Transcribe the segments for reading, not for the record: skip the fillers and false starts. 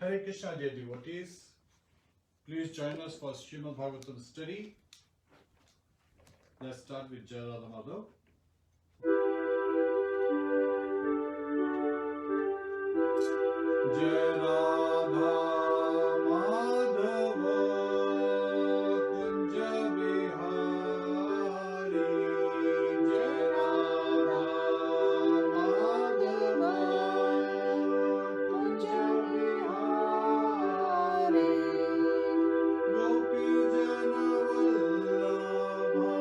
Hare Krishna, dear devotees. Please join us for Srimad Bhagavatam study. Let's start with Jai Radha Madhav. Jai Radha Madhava Kunja Bihari. Jai Radha Madhava Kunja Bihari. Gopi Jana Vallabha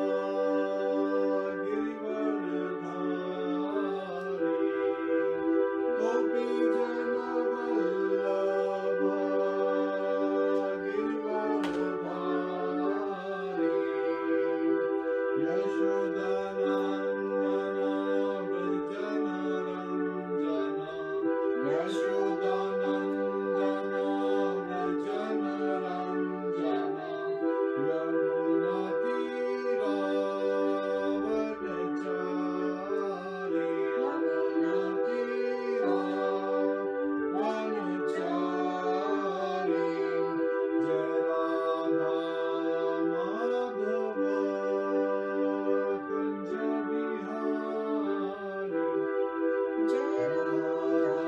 Girivardhari. Gopi Jana Vallabha Girivardhari. Yashodanandana Vrajana Ranjana. Yashodanandana Vrajana Ranjana. Yamuna Tira Vanachari. Yamuna Tira Vanachari. Jai Radha Madhava Kunja Bihari. Jai Radha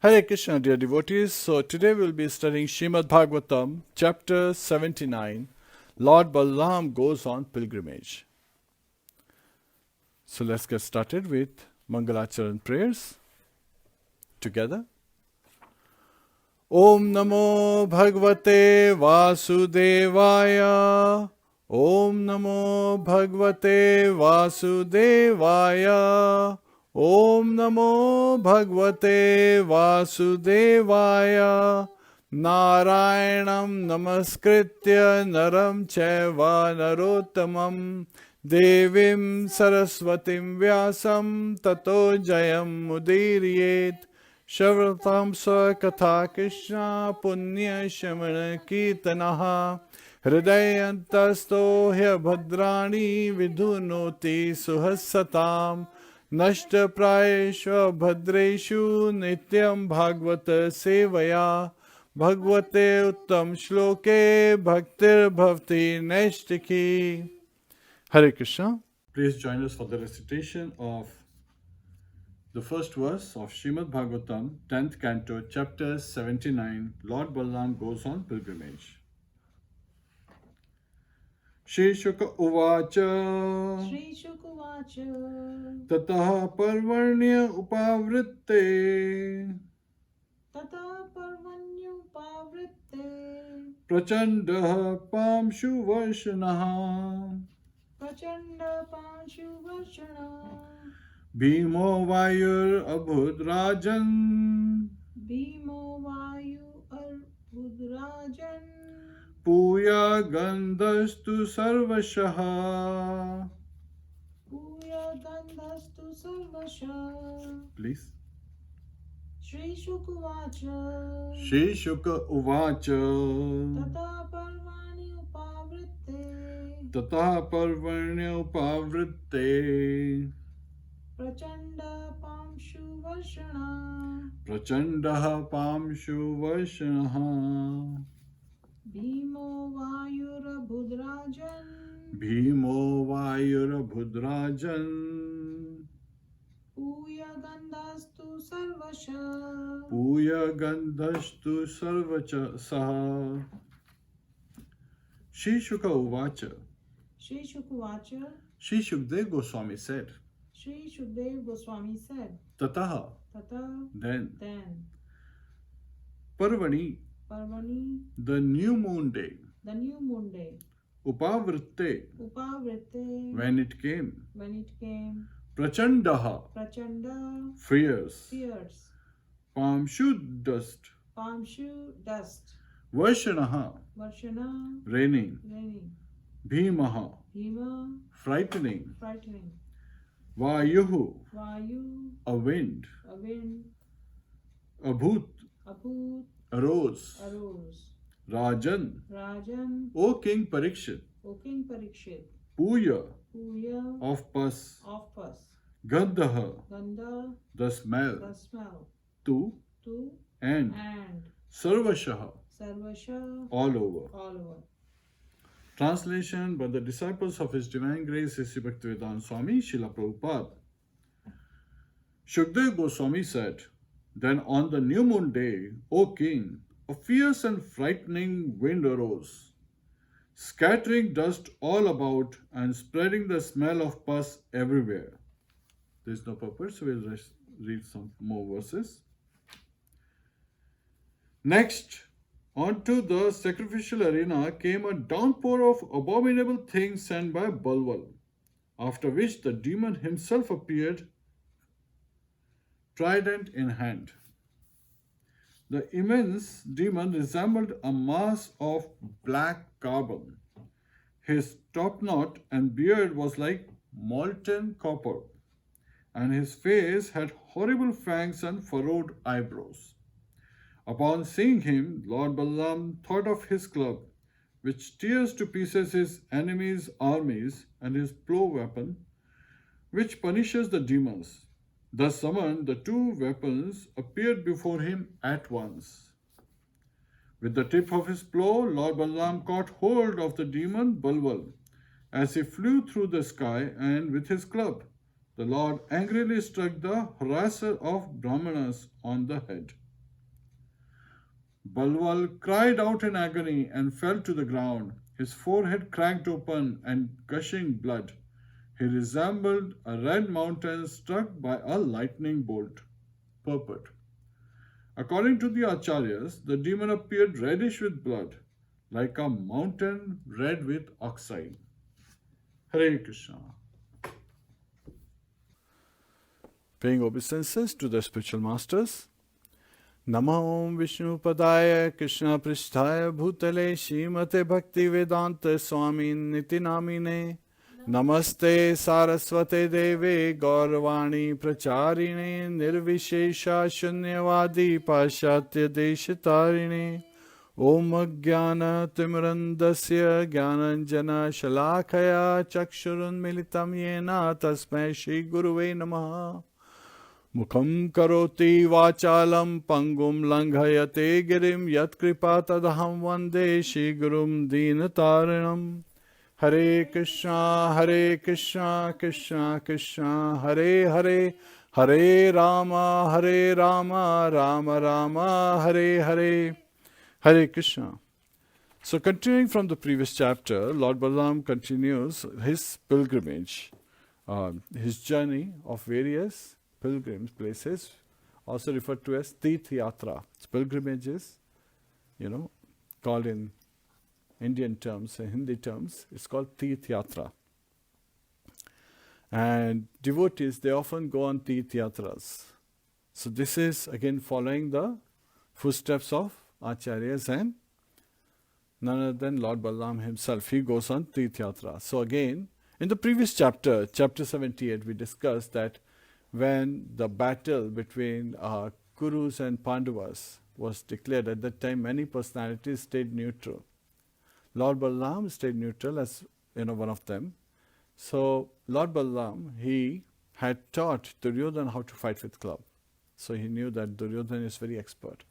Hare Krishna, dear devotees. So today we'll be studying Srimad Bhagavatam, chapter 79. Lord Balarama goes on pilgrimage. So let's get started with Mangalacharan prayers together. Om Namo Bhagavate Vasudevaya. Om Namo Bhagavate Vasudevaya. Om Namo Bhagavate Vasudevaya. Narayanam Namaskritya Naram Chaiva Narottamam Devim Saraswatim Vyasam Tato Jayam Mudiriyet Shravratam Sa Katha Krishna Punya Shamana Kirtanaha Hridayantasto Hya Bhadrani Vidhunoti Suhasatam Nashta Prayeshva Bhadreshu Nityam Bhagavata Sevaya Bhagavate Uttam Shloke Bhaktir Bhavti Neshtiki. Hare Krishna. Please join us for the recitation of the first verse of Srimad Bhagavatam, 10th Canto, chapter 79. Lord Balarama goes on pilgrimage. Shri Shuka Uvacha Shri Shukuvacha Tataha Parvarnya Upavritte Tata Parvanyupavritte Prachandaha Pamshu Varshanaha Prachanda Panshu Varshana Bhimo Vayur Abhudrajan Bhimo Vayu Arbhudrajan Puya Gandhastu Sarvashaha. Puya Gandhastu Sarvasha. Please. Shri Shukuvacha Shri Shuka Uvacha Tata Parvani Upavritte Tataha Parvarnya Upavritte Prachanda Pamshu Varshana Prachandaha Pamshu Varshanaha Bhimo Vayura Budrajan Bhimo Vayura Bhudrajan Puya Gandhastu Sarvasha Puya Gandhastu Sarvacha. Shri Shuka Uvacha. Shri Shukuvacha Shri Shukdev Goswami said, Shri Shukdev Goswami said Tataha, Tata then, Parvani, Parvani the new moon day, the new moon day Upavritte, Upavritte when it came, Prachandaha, Prachanda fierce, Pamshu dust, dust Varshanaha, Varshana raining, Bhimaha, Bhima frightening, frightening Vayuhu, Vayu a wind, Abhut, Abhut arose, Rajan, O King Parikshit, Puya, of pus, Gandha, the smell, Tu, and Sarvashaha, all over. Translation by the disciples of His Divine Grace, Sri Bhaktivedanta Swami, Srila Prabhupada. Shukdev Goswami said, Then on the new moon day, O king, a fierce and frightening wind arose, scattering dust all about and spreading the smell of pus everywhere. There is no purpose, we'll just read some more verses. Next, onto the sacrificial arena came a downpour of abominable things sent by Balwal, after which the demon himself appeared, trident in hand. The immense demon resembled a mass of black carbon. His topknot and beard was like molten copper, and his face had horrible fangs and furrowed eyebrows. Upon seeing him, Lord Balarama thought of his club, which tears to pieces his enemies' armies, and his plow weapon, which punishes the demons. Thus summoned, the two weapons appeared before him at once. With the tip of his plow, Lord Balarama caught hold of the demon Balwal as he flew through the sky, and with his club, the Lord angrily struck the harasser of Brahmanas on the head. Balwal cried out in agony and fell to the ground, his forehead cracked open and gushing blood. He resembled a red mountain struck by a lightning bolt. Purport. According to the Acharyas, the demon appeared reddish with blood, like a mountain red with oxide. Hare Krishna. Paying obeisances to the spiritual masters. Namo Vishnu Padaya Krishna Pristhaya Bhutale Shrimate Bhakti Vedanta Swami Niti Namine Namaste Saraswate Deve Gauravani Pracharine Nirvishesha Shunyavadi Pashatya Deshatarine Om Jnana Timirandasya Jnananjana Shalakaya Chakshurun Militam Yena Tasmai Shri Guruve Namaha Mukham karoti vachalam pangum langhayate girim yat kripa tadaham vande Shri Gurum Deenatarinam. Hare Krishna Krishna Krishna Hare Hare Hare Rama Rama Rama Hare Hare. Hare Krishna. So continuing from the previous chapter, Lord Balaram continues his pilgrimage, his journey of various pilgrims places, also referred to as Tirth Yatra. It's pilgrimages, called in Indian terms, Hindi terms, it's called Tirth Yatra. And devotees, they often go on Tirth Yatras. So this is again following the footsteps of Acharyas and none other than Lord Balaram himself. He goes on Tirth Yatra. So again, in the previous chapter, chapter 78, we discussed that when the battle between Kurus and Pandavas was declared, at that time many personalities stayed neutral. Lord Balaram stayed neutral as one of them. So Lord Balaram, he had taught Duryodhana how to fight with club. So he knew that Duryodhana is very expert.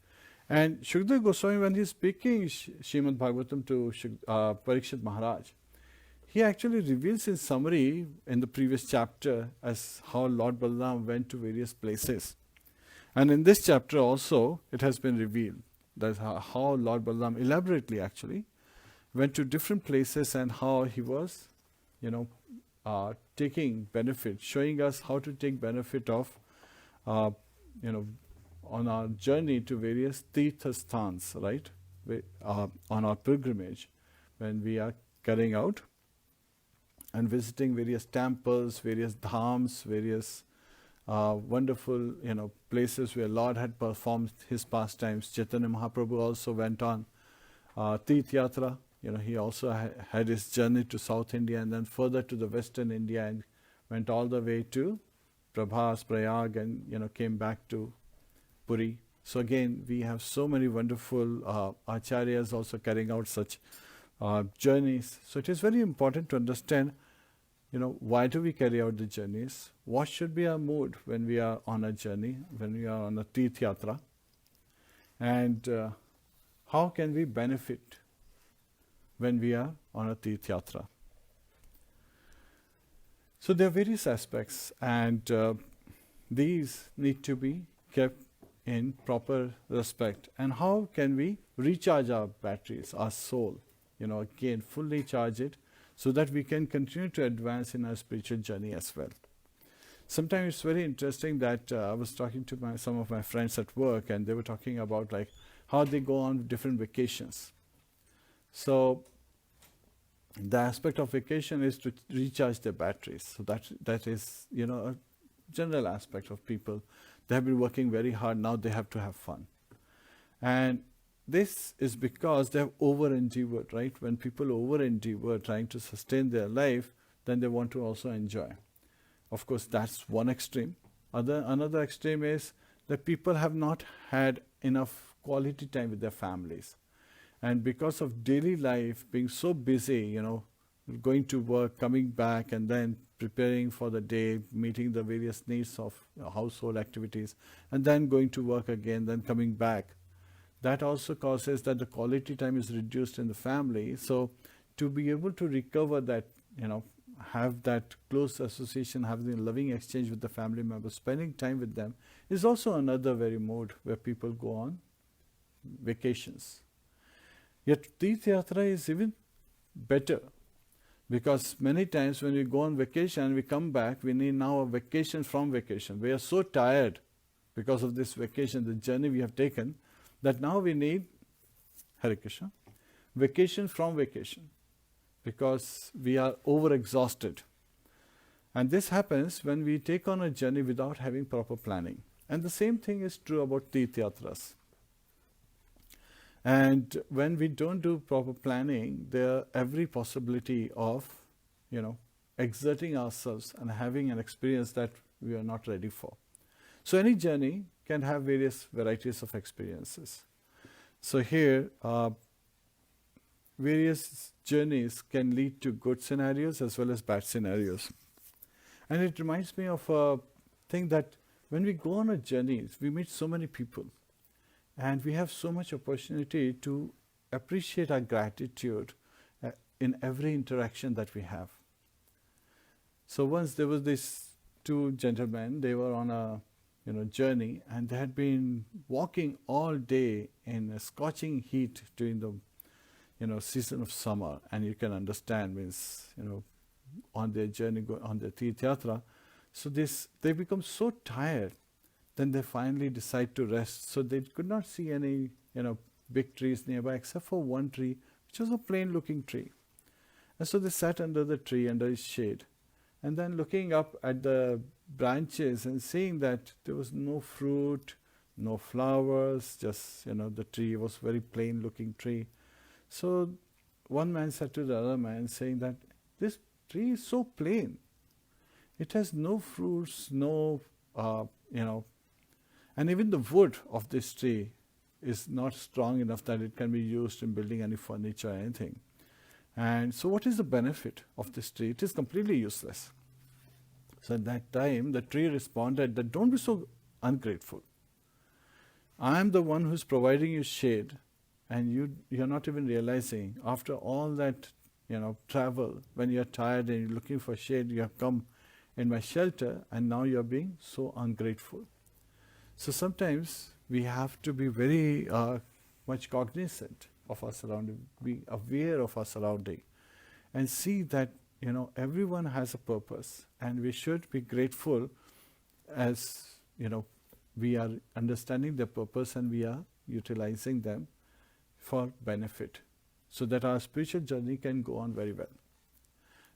And Shukdev Goswami, when he's speaking Srimad Bhagavatam to Parikshit Maharaj, he actually reveals in summary in the previous chapter as how Lord Balaram went to various places. And in this chapter also, it has been revealed that how Lord Balaram elaborately actually went to different places and how he was, taking benefit, showing us how to take benefit of, on our journey to various Tirtha sthans, right? On our pilgrimage, when we are carrying out and visiting various temples, various dhams, various wonderful, places where Lord had performed his pastimes. Chaitanya Mahaprabhu also went on Tirth Yatra. He also had his journey to South India and then further to the Western India and went all the way to Prabhas, Prayag, and came back to Puri. So again, we have so many wonderful acharyas also carrying out such journeys. So it is very important to understand, why do we carry out the journeys? What should be our mood when we are on a journey, when we are on a Tirth Yatra? And how can we benefit when we are on a Tirth Yatra? So there are various aspects, and these need to be kept in proper respect. And how can we recharge our batteries, our soul, again fully charge it so that we can continue to advance in our spiritual journey as well. Sometimes it's very interesting that I was talking to some of my friends at work, and they were talking about like how they go on different vacations. So the aspect of vacation is to recharge their batteries. So that is, a general aspect of people. They have been working very hard, now they have to have fun. And this is because they have over-endeavored, right? When people over-endeavor trying to sustain their life, then they want to also enjoy. Of course, that's one extreme. Another extreme is that people have not had enough quality time with their families. And because of daily life being so busy, going to work, coming back, and then preparing for the day, meeting the various needs of household activities, and then going to work again, then coming back, that also causes that the quality time is reduced in the family. So to be able to recover that, have that close association, having a loving exchange with the family members, spending time with them, is also another very mode where people go on vacations. Yet Tirth Yatra is even better, because many times when we go on vacation and we come back, we need now a vacation from vacation. We are so tired because of this vacation, the journey we have taken, that now we need, Hare Krishna, vacation from vacation, because we are over-exhausted. And this happens when we take on a journey without having proper planning. And the same thing is true about Tirth Yatras. And when we don't do proper planning, there every possibility of, exerting ourselves and having an experience that we are not ready for. So any journey can have various varieties of experiences. So here, various journeys can lead to good scenarios as well as bad scenarios. And it reminds me of a thing that when we go on a journey, we meet so many people. And we have so much opportunity to appreciate our gratitude in every interaction that we have. So once there was these two gentlemen, they were on a journey, and they had been walking all day in a scorching heat during the season of summer. And you can understand, means on their journey, on their Tirth Yatra, so they become so tired. Then they finally decide to rest. So they could not see any, big trees nearby except for one tree, which was a plain looking tree. And so they sat under the tree, under its shade. And then looking up at the branches and seeing that there was no fruit, no flowers, just, the tree was very plain looking tree. So one man said to the other man, saying that this tree is so plain. It has no fruits, no, and even the wood of this tree is not strong enough that it can be used in building any furniture or anything. And so what is the benefit of this tree? It is completely useless. So at that time, the tree responded that don't be so ungrateful. I am the one who's providing you shade, and you're not even realizing after all that, travel, when you're tired and you're looking for shade, you have come in my shelter, and now you're being so ungrateful. So sometimes we have to be very much cognizant of our surrounding, be aware of our surrounding, and see that everyone has a purpose, and we should be grateful as we are understanding their purpose and we are utilizing them for benefit, so that our spiritual journey can go on very well.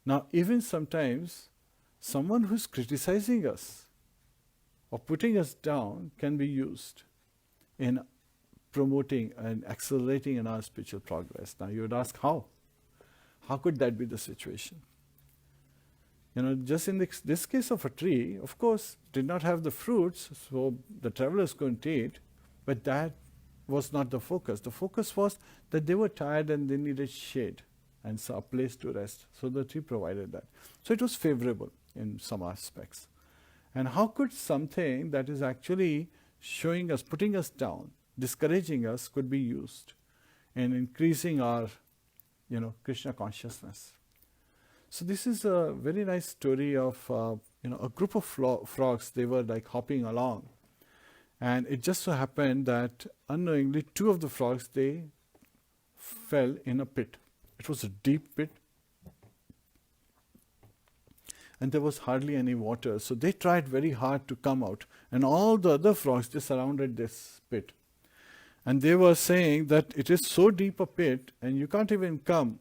Now, even sometimes someone who's criticizing us or putting us down can be used in promoting and accelerating in our spiritual progress. Now you would ask, how? How could that be the situation? Just in this case of a tree, of course, did not have the fruits, so the travelers couldn't eat, but that was not the focus. The focus was that they were tired and they needed shade and so a place to rest. So the tree provided that. So it was favorable in some aspects. And how could something that is actually showing us, putting us down, discouraging us, could be used in increasing our, Krishna consciousness? So this is a very nice story of, a group of frogs. They were like hopping along. And it just so happened that unknowingly, two of the frogs, they fell in a pit. It was a deep pit. And there was hardly any water. So they tried very hard to come out. And all the other frogs, they surrounded this pit. And they were saying that it is so deep a pit and you can't even come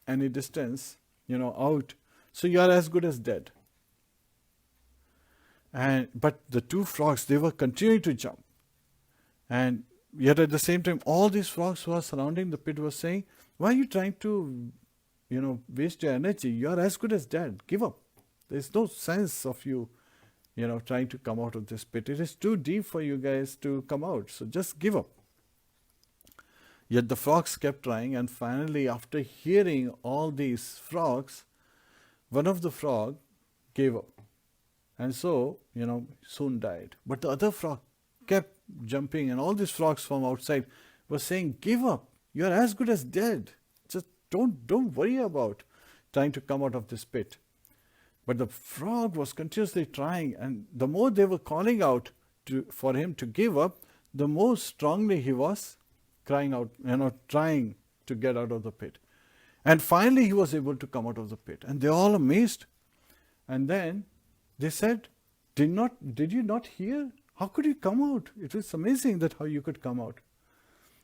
any distance, out. So you are as good as dead. But the two frogs, they were continuing to jump. And yet at the same time, all these frogs who are surrounding the pit were saying, why are you trying to, waste your energy? You are as good as dead. Give up. There's no sense of you, trying to come out of this pit. It is too deep for you guys to come out. So just give up. Yet the frogs kept trying, and finally, after hearing all these frogs, one of the frog gave up. And so, soon died. But the other frog kept jumping, and all these frogs from outside were saying, give up. You are as good as dead. Just don't worry about trying to come out of this pit. But the frog was continuously trying, and the more they were calling out for him to give up, the more strongly he was crying out, trying to get out of the pit. And finally he was able to come out of the pit. And they all amazed. And then they said, did you not hear? How could you come out? It was amazing that how you could come out.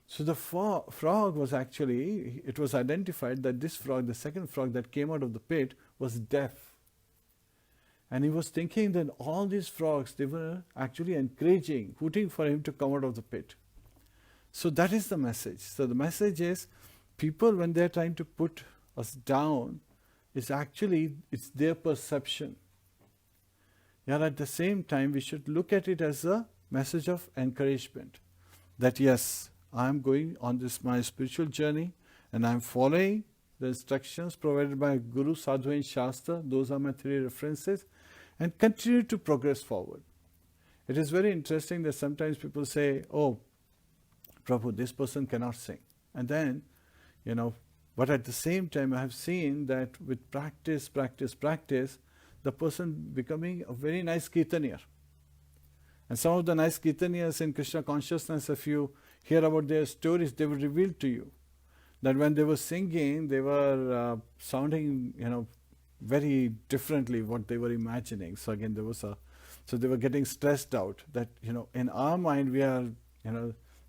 So the frog was actually, it was identified that this frog, the second frog that came out of the pit, was deaf. And he was thinking that all these frogs, they were actually encouraging, hooting for him to come out of the pit. So that is the message. So the message is, people when they're trying to put us down, it's their perception. Yet at the same time, we should look at it as a message of encouragement. That yes, I'm going on this my spiritual journey and I'm following the instructions provided by Guru, Sadhu and Shastra. Those are my 3 references, and continue to progress forward. It is very interesting that sometimes people say, oh, Prabhu, this person cannot sing. And then, but at the same time I have seen that with practice, the person becoming a very nice kirtanier. And some of the nice kirtaniers in Krishna Consciousness, if you hear about their stories, they will reveal to you that when they were singing, they were sounding, very differently what they were imagining. So again, so they were getting stressed out that, in our mind we are,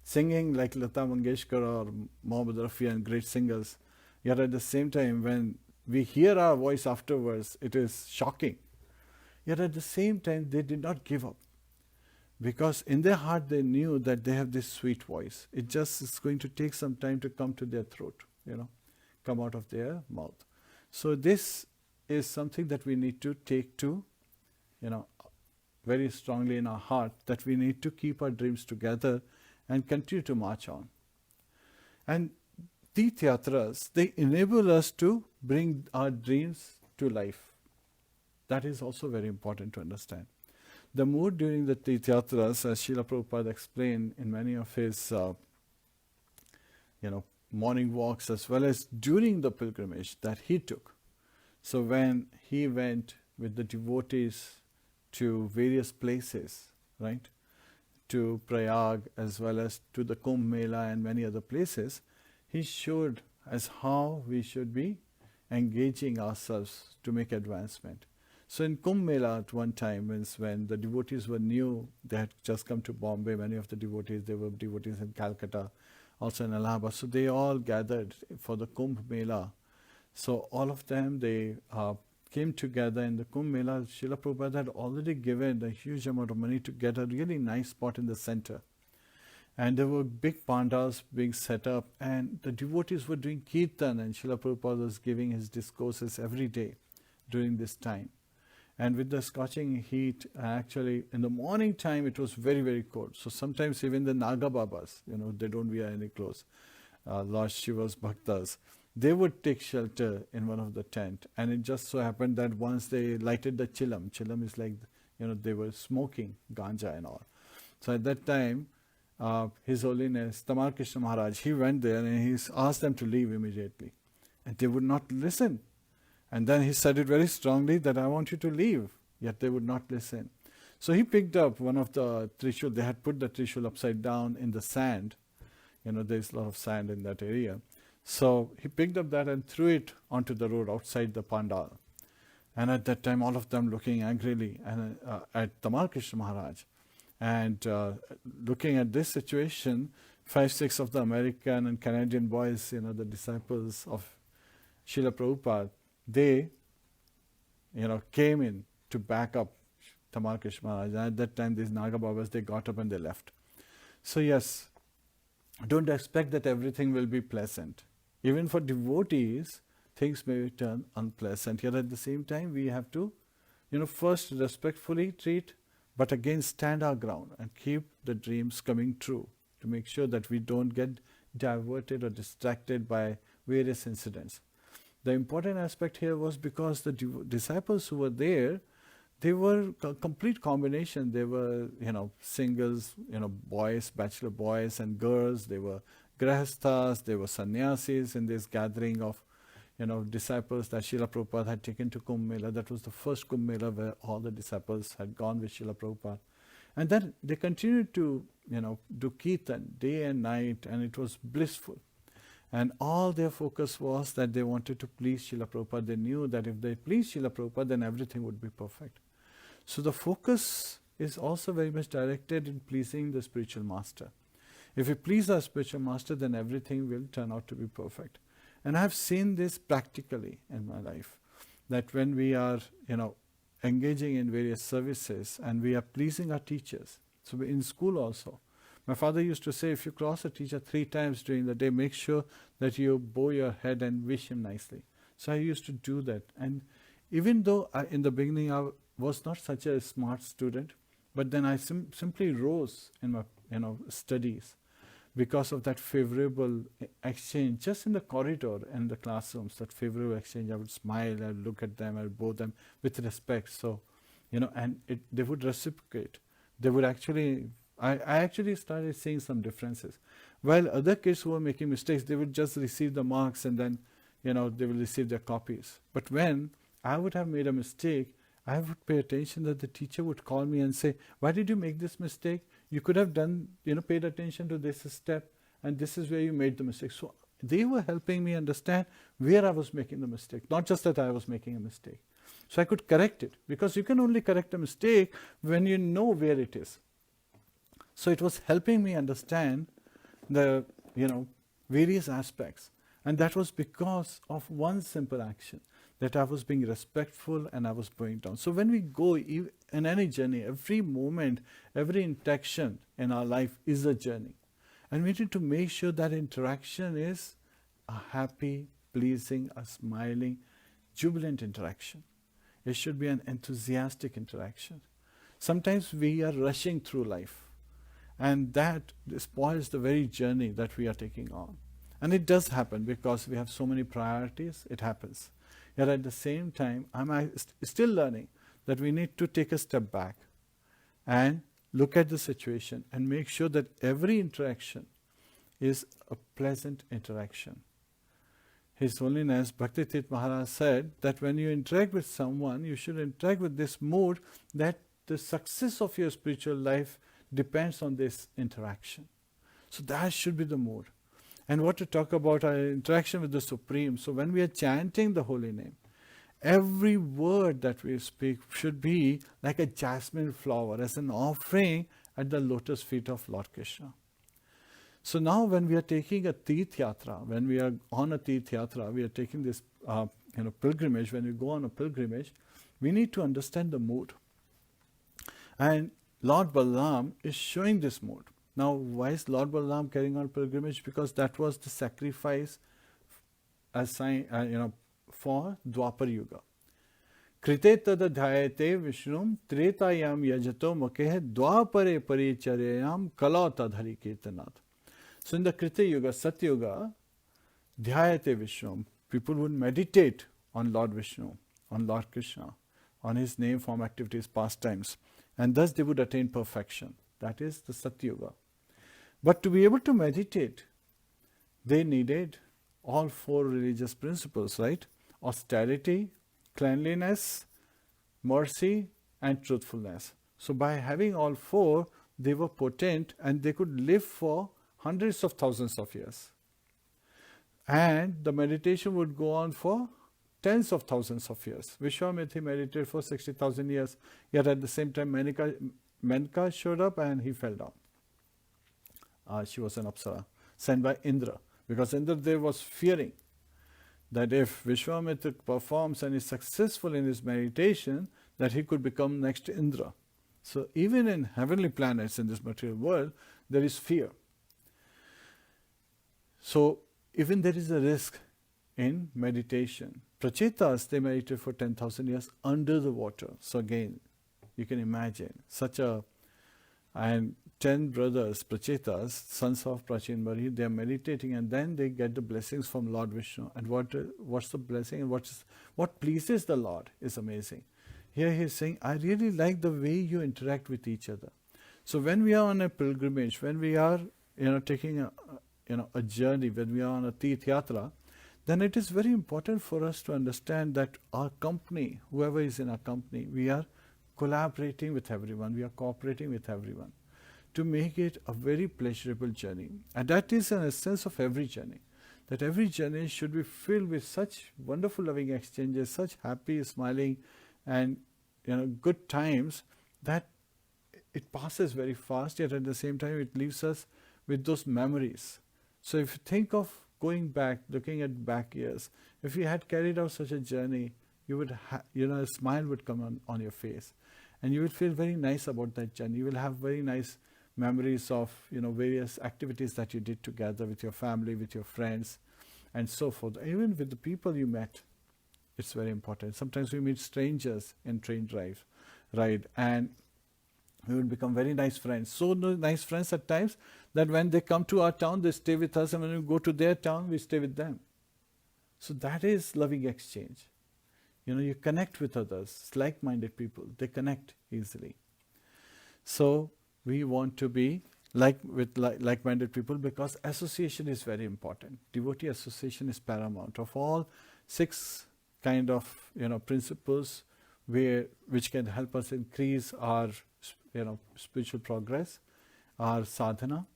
singing like Lata Mangeshkar or Mohammad Rafi and great singers. Yet at the same time, when we hear our voice afterwards, it is shocking. Yet at the same time, they did not give up. Because in their heart, they knew that they have this sweet voice. It just is going to take some time to come to their throat, come out of their mouth. So this is something that we need to take to, very strongly in our heart, that we need to keep our dreams together and continue to march on. And Tirth Yatras, they enable us to bring our dreams to life. That is also very important to understand. The mood during the Tirth Yatras, as Srila Prabhupada explained in many of his morning walks, as well as during the pilgrimage that he took. So when he went with the devotees to various places, right, to Prayag as well as to the Kumbh Mela and many other places, he showed us how we should be engaging ourselves to make advancement. So in Kumbh Mela at one time, when the devotees were new, they had just come to Bombay, many of the devotees, there were devotees in Calcutta, also in Allahabad. So they all gathered for the Kumbh Mela. So all of them, they came together in the Kumbh Mela. Srila Prabhupada had already given a huge amount of money to get a really nice spot in the center. And there were big pandals being set up, and the devotees were doing kirtan, and Srila Prabhupada was giving his discourses every day during this time. And with the scorching heat, actually in the morning time it was very, very cold. So sometimes even the Naga Babas, they don't wear any clothes, Lord Shiva's Bhaktas, they would take shelter in one of the tent. And it just so happened that once they lighted the chilam is like, they were smoking ganja and all. So at that time, His Holiness Tamal Krishna Maharaj, he went there and he asked them to leave immediately. And they would not listen. And then he said it very strongly that I want you to leave. Yet they would not listen. So he picked up one of the trishul. They had put the trishul upside down in the sand. There's a lot of sand in that area. So he picked up that and threw it onto the road outside the pandal. And at that time, all of them looking angrily at Tamal Krishna Maharaj. And looking at this situation, 5-6 of the American and Canadian boys, the disciples of Srila Prabhupada, they, came in to back up Tamal Krishna Maharaj. And at that time, these Naga Babas, they got up and they left. So yes, don't expect that everything will be pleasant. Even for devotees, things may turn unpleasant. Yet at the same time, we have to, first respectfully treat, but again stand our ground and keep the dreams coming true to make sure that we don't get diverted or distracted by various incidents. The important aspect here was because the disciples who were there, they were a complete combination. They were, singles, boys, bachelor boys and girls. They were grahasthas, they were sannyasis in this gathering of, disciples that Srila Prabhupada had taken to Kumbh Mela. That was the first Kumbh Mela where all the disciples had gone with Srila Prabhupada. And then they continued to, do kirtan day and night, and it was blissful. And all their focus was that they wanted to please Srila Prabhupada. They knew that if they pleased Srila Prabhupada, then everything would be perfect. So the focus is also very much directed in pleasing the spiritual master. If we please our spiritual master, then everything will turn out to be perfect. And I have seen this practically in my life, that when we are, engaging in various services and we are pleasing our teachers. So in school also, my father used to say, if you cross a teacher 3 times during the day, make sure that you bow your head and wish him nicely. So I used to do that. And even though in the beginning I was not such a smart student, but then I simply rose in my studies because of that favorable exchange, just in the corridor and the classrooms, that favorable exchange. I would smile, I would look at them, I would bow them with respect. So, and they would reciprocate. They would actually, I actually started seeing some differences. While other kids who were making mistakes, they would just receive the marks and then, they will receive their copies. But when I would have made a mistake, I would pay attention that the teacher would call me and say, why did you make this mistake? You could have done, paid attention to this step, and this is where you made the mistake. So they were helping me understand where I was making the mistake, not just that I was making a mistake. So I could correct it, because you can only correct a mistake when you know where it is. So it was helping me understand the, various aspects. And that was because of one simple action, that I was being respectful and I was bowing down. So when we go in any journey, every moment, every interaction in our life is a journey. And we need to make sure that interaction is a happy, pleasing, a smiling, jubilant interaction. It should be an enthusiastic interaction. Sometimes we are rushing through life, and that spoils the very journey that we are taking on. And it does happen because we have so many priorities, it happens. Yet at the same time, I'm still learning that we need to take a step back and look at the situation and make sure that every interaction is a pleasant interaction. His Holiness Bhakti Tirth Maharaj said that when you interact with someone, you should interact with this mood that the success of your spiritual life depends on this interaction. So that should be the mood. And what to talk about our interaction with the Supreme. So when we are chanting the holy name, every word that we speak should be like a jasmine flower as an offering at the lotus feet of Lord Krishna. So now when we are taking a Tirth Yatra, when we are on a Tirth Yatra, we are taking this pilgrimage, when we go on a pilgrimage, we need to understand the mood. And Lord Balarama is showing this mood. Now, why is Lord Balarama carrying on pilgrimage? Because that was the sacrifice for Dwapar Yuga. Krite tada dhyayate vishnum tretayam yajato mukhe dwapare paricharyam kala tadhari kirtanat. So in the Krita Yuga, Satya Yuga, dhyayate vishnum, people would meditate on Lord Vishnu, on Lord Krishna, on his name, form, activities, pastimes, and thus they would attain perfection. That is the Satya Yuga. But to be able to meditate, they needed all 4 religious principles, right? Austerity, cleanliness, mercy, and truthfulness. So by having all 4, they were potent and they could live for hundreds of thousands of years. And the meditation would go on for tens of thousands of years. Vishwamitra meditated for 60,000 years, yet at the same time Menka showed up and he fell down. She was an Apsara, sent by Indra, because Indradev was fearing that if Vishwamitra performs and is successful in his meditation, that he could become next Indra. So even in heavenly planets in this material world, there is fear. So even there is a risk in meditation. Prachetas, they meditated for 10,000 years under the water. So again, you can imagine and 10 brothers, Prachetas, sons of Prachinbari, they are meditating and then they get the blessings from Lord Vishnu. And what's the blessing and what pleases the Lord is amazing. Here he is saying, I really like the way you interact with each other. So when we are on a pilgrimage, when we are taking a journey, when we are on a Tirth Yatra, then it is very important for us to understand that our company, whoever is in our company, we are collaborating with everyone, we are cooperating with everyone to make it a very pleasurable journey. And that is an essence of every journey. That every journey should be filled with such wonderful loving exchanges, such happy, smiling, and good times, that it passes very fast, yet at the same time it leaves us with those memories. So if you think of going back, looking at back years, if you had carried out such a journey, you would a smile would come on your face, and you will feel very nice about that journey. You will have very nice memories of various activities that you did together with your family, with your friends, and so forth. Even with the people you met, it's very important. Sometimes we meet strangers in train ride, and we will become very nice friends. So nice friends at times that when they come to our town, they stay with us, and when we go to their town, we stay with them. So that is loving exchange. You connect with others, like-minded people. They connect easily. So we want to be like-minded people, because association is very important. Devotee association is paramount. Of all 6 kind of principles which can help us increase our spiritual progress, our sadhana,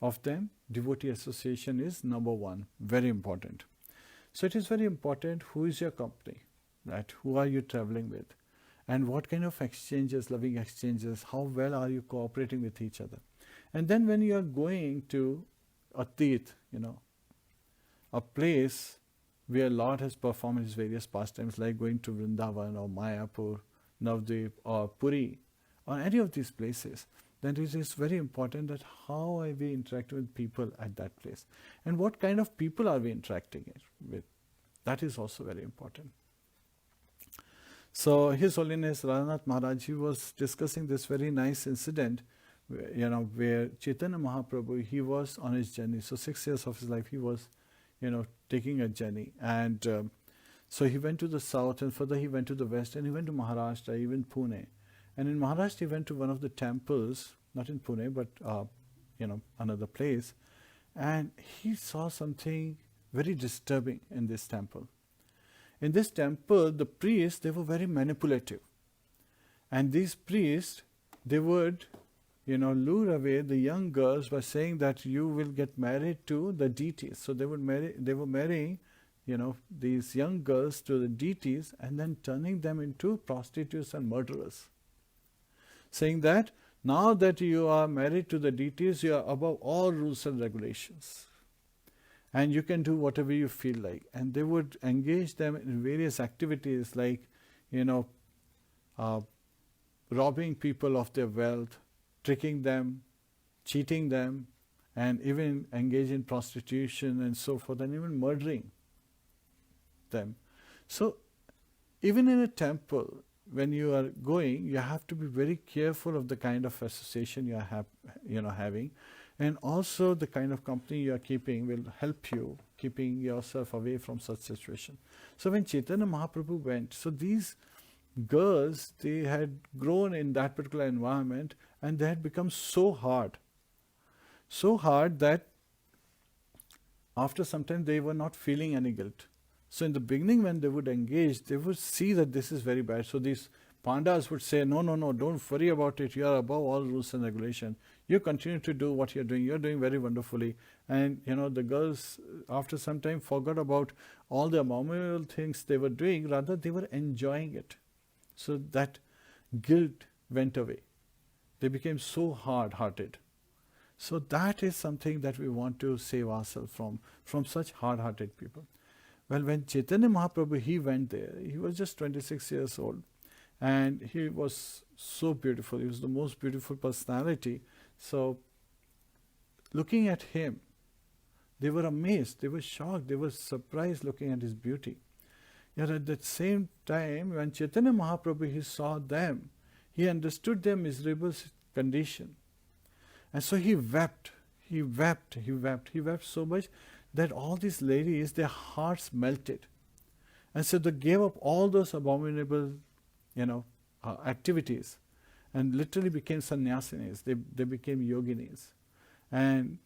of them, devotee association is number 1, very important. So it is very important who is your company, right? Who are you traveling with? And what kind of exchanges, loving exchanges, how well are you cooperating with each other? And then when you are going to a Tirth, a place where Lord has performed his various pastimes, like going to Vrindavan or Mayapur, Navadvip or Puri, or any of these places, then it is very important that how are we interacting with people at that place, and what kind of people are we interacting with. That is also very important. So His Holiness Radhanath Maharaj, he was discussing this very nice incident, where Chaitanya Mahaprabhu, he was on his journey. So 6 years of his life, he was, taking a journey. And so he went to the south, and further he went to the west, and he went to Maharashtra, even Pune. And in Maharashtra, he went to one of the temples, not in Pune, but, another place. And he saw something very disturbing in this temple. In this temple, the priests, they were very manipulative. And these priests, they would, lure away the young girls by saying that you will get married to the deities. So they were marrying, these young girls to the deities, and then turning them into prostitutes and murderers. Saying that now that you are married to the deities, you are above all rules and regulations. And you can do whatever you feel like. And they would engage them in various activities like, robbing people of their wealth, tricking them, cheating them, and even engage in prostitution and so forth, and even murdering them. So even in a temple, when you are going, you have to be very careful of the kind of association you are having. And also the kind of company you are keeping will help you keeping yourself away from such situation. So when Chaitanya Mahaprabhu went, so these girls, they had grown in that particular environment, and they had become so hard that after some time they were not feeling any guilt. So in the beginning, when they would engage, they would see that this is very bad. So these Pandas would say, no, don't worry about it. You are above all rules and regulation. You continue to do what you're doing. You're doing very wonderfully. And, the girls, after some time, forgot about all the abominable things they were doing. Rather, they were enjoying it. So that guilt went away. They became so hard-hearted. So that is something that we want to save ourselves from such hard-hearted people. Well, when Chaitanya Mahaprabhu, he went there, he was just 26 years old. And he was so beautiful. He was the most beautiful personality. So, looking at him, they were amazed, they were shocked, they were surprised looking at his beauty. Yet at the same time, when Chaitanya Mahaprabhu, he saw them, he understood their miserable condition. And so he wept so much that all these ladies, their hearts melted. And so they gave up all those abominable activities, and literally became sannyasinis. They became yoginis, and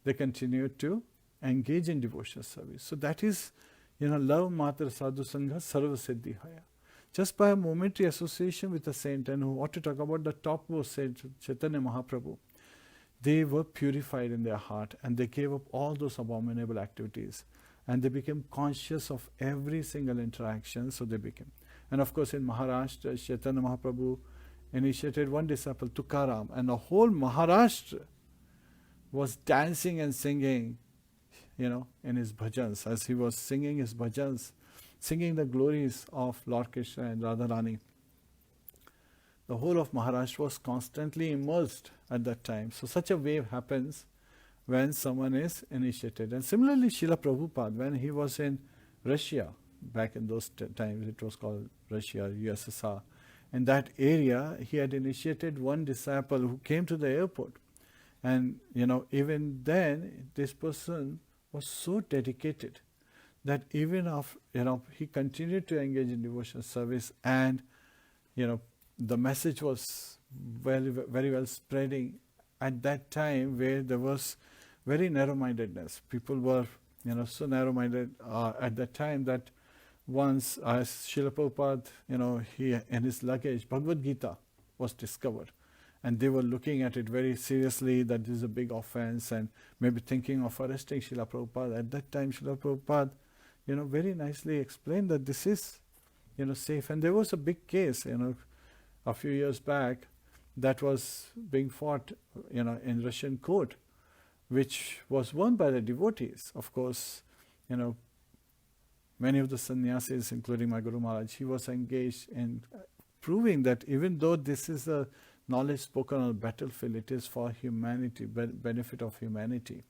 they continued to engage in devotional service. So that is, love matra sadhu sangha sarva siddhi haya. just by a momentary association with a saint, and who want to talk about the topmost saint, Chaitanya Mahaprabhu, they were purified in their heart and they gave up all those abominable activities and they became conscious of every single interaction. So they became. And of course, in Maharashtra, Chaitanya Mahaprabhu initiated one disciple, Tukaram, and the whole Maharashtra was dancing and singing, in his bhajans, as he was singing his bhajans, singing the glories of Lord Krishna and Radharani. The whole of Maharashtra was constantly immersed at that time. So such a wave happens when someone is initiated. And similarly, Srila Prabhupada, when he was in Russia, back in those times, it was called Russia, USSR, in that area, he had initiated one disciple who came to the airport. And, even then, this person was so dedicated that even after, he continued to engage in devotional service, and, the message was very, very well spreading at that time, where there was very narrow-mindedness. People were, so narrow-minded at that time that once, as Srila Prabhupada, he in his luggage, Bhagavad Gita was discovered. And they were looking at it very seriously, that this is a big offense, and maybe thinking of arresting Srila Prabhupada. At that time, Srila Prabhupada, very nicely explained that this is, safe. And there was a big case, a few years back, that was being fought, in Russian court, which was won by the devotees. Of course, many of the sannyasis, including my Guru Maharaj, he was engaged in proving that even though this is a knowledge spoken on the battlefield, it is for humanity, benefit of humanity.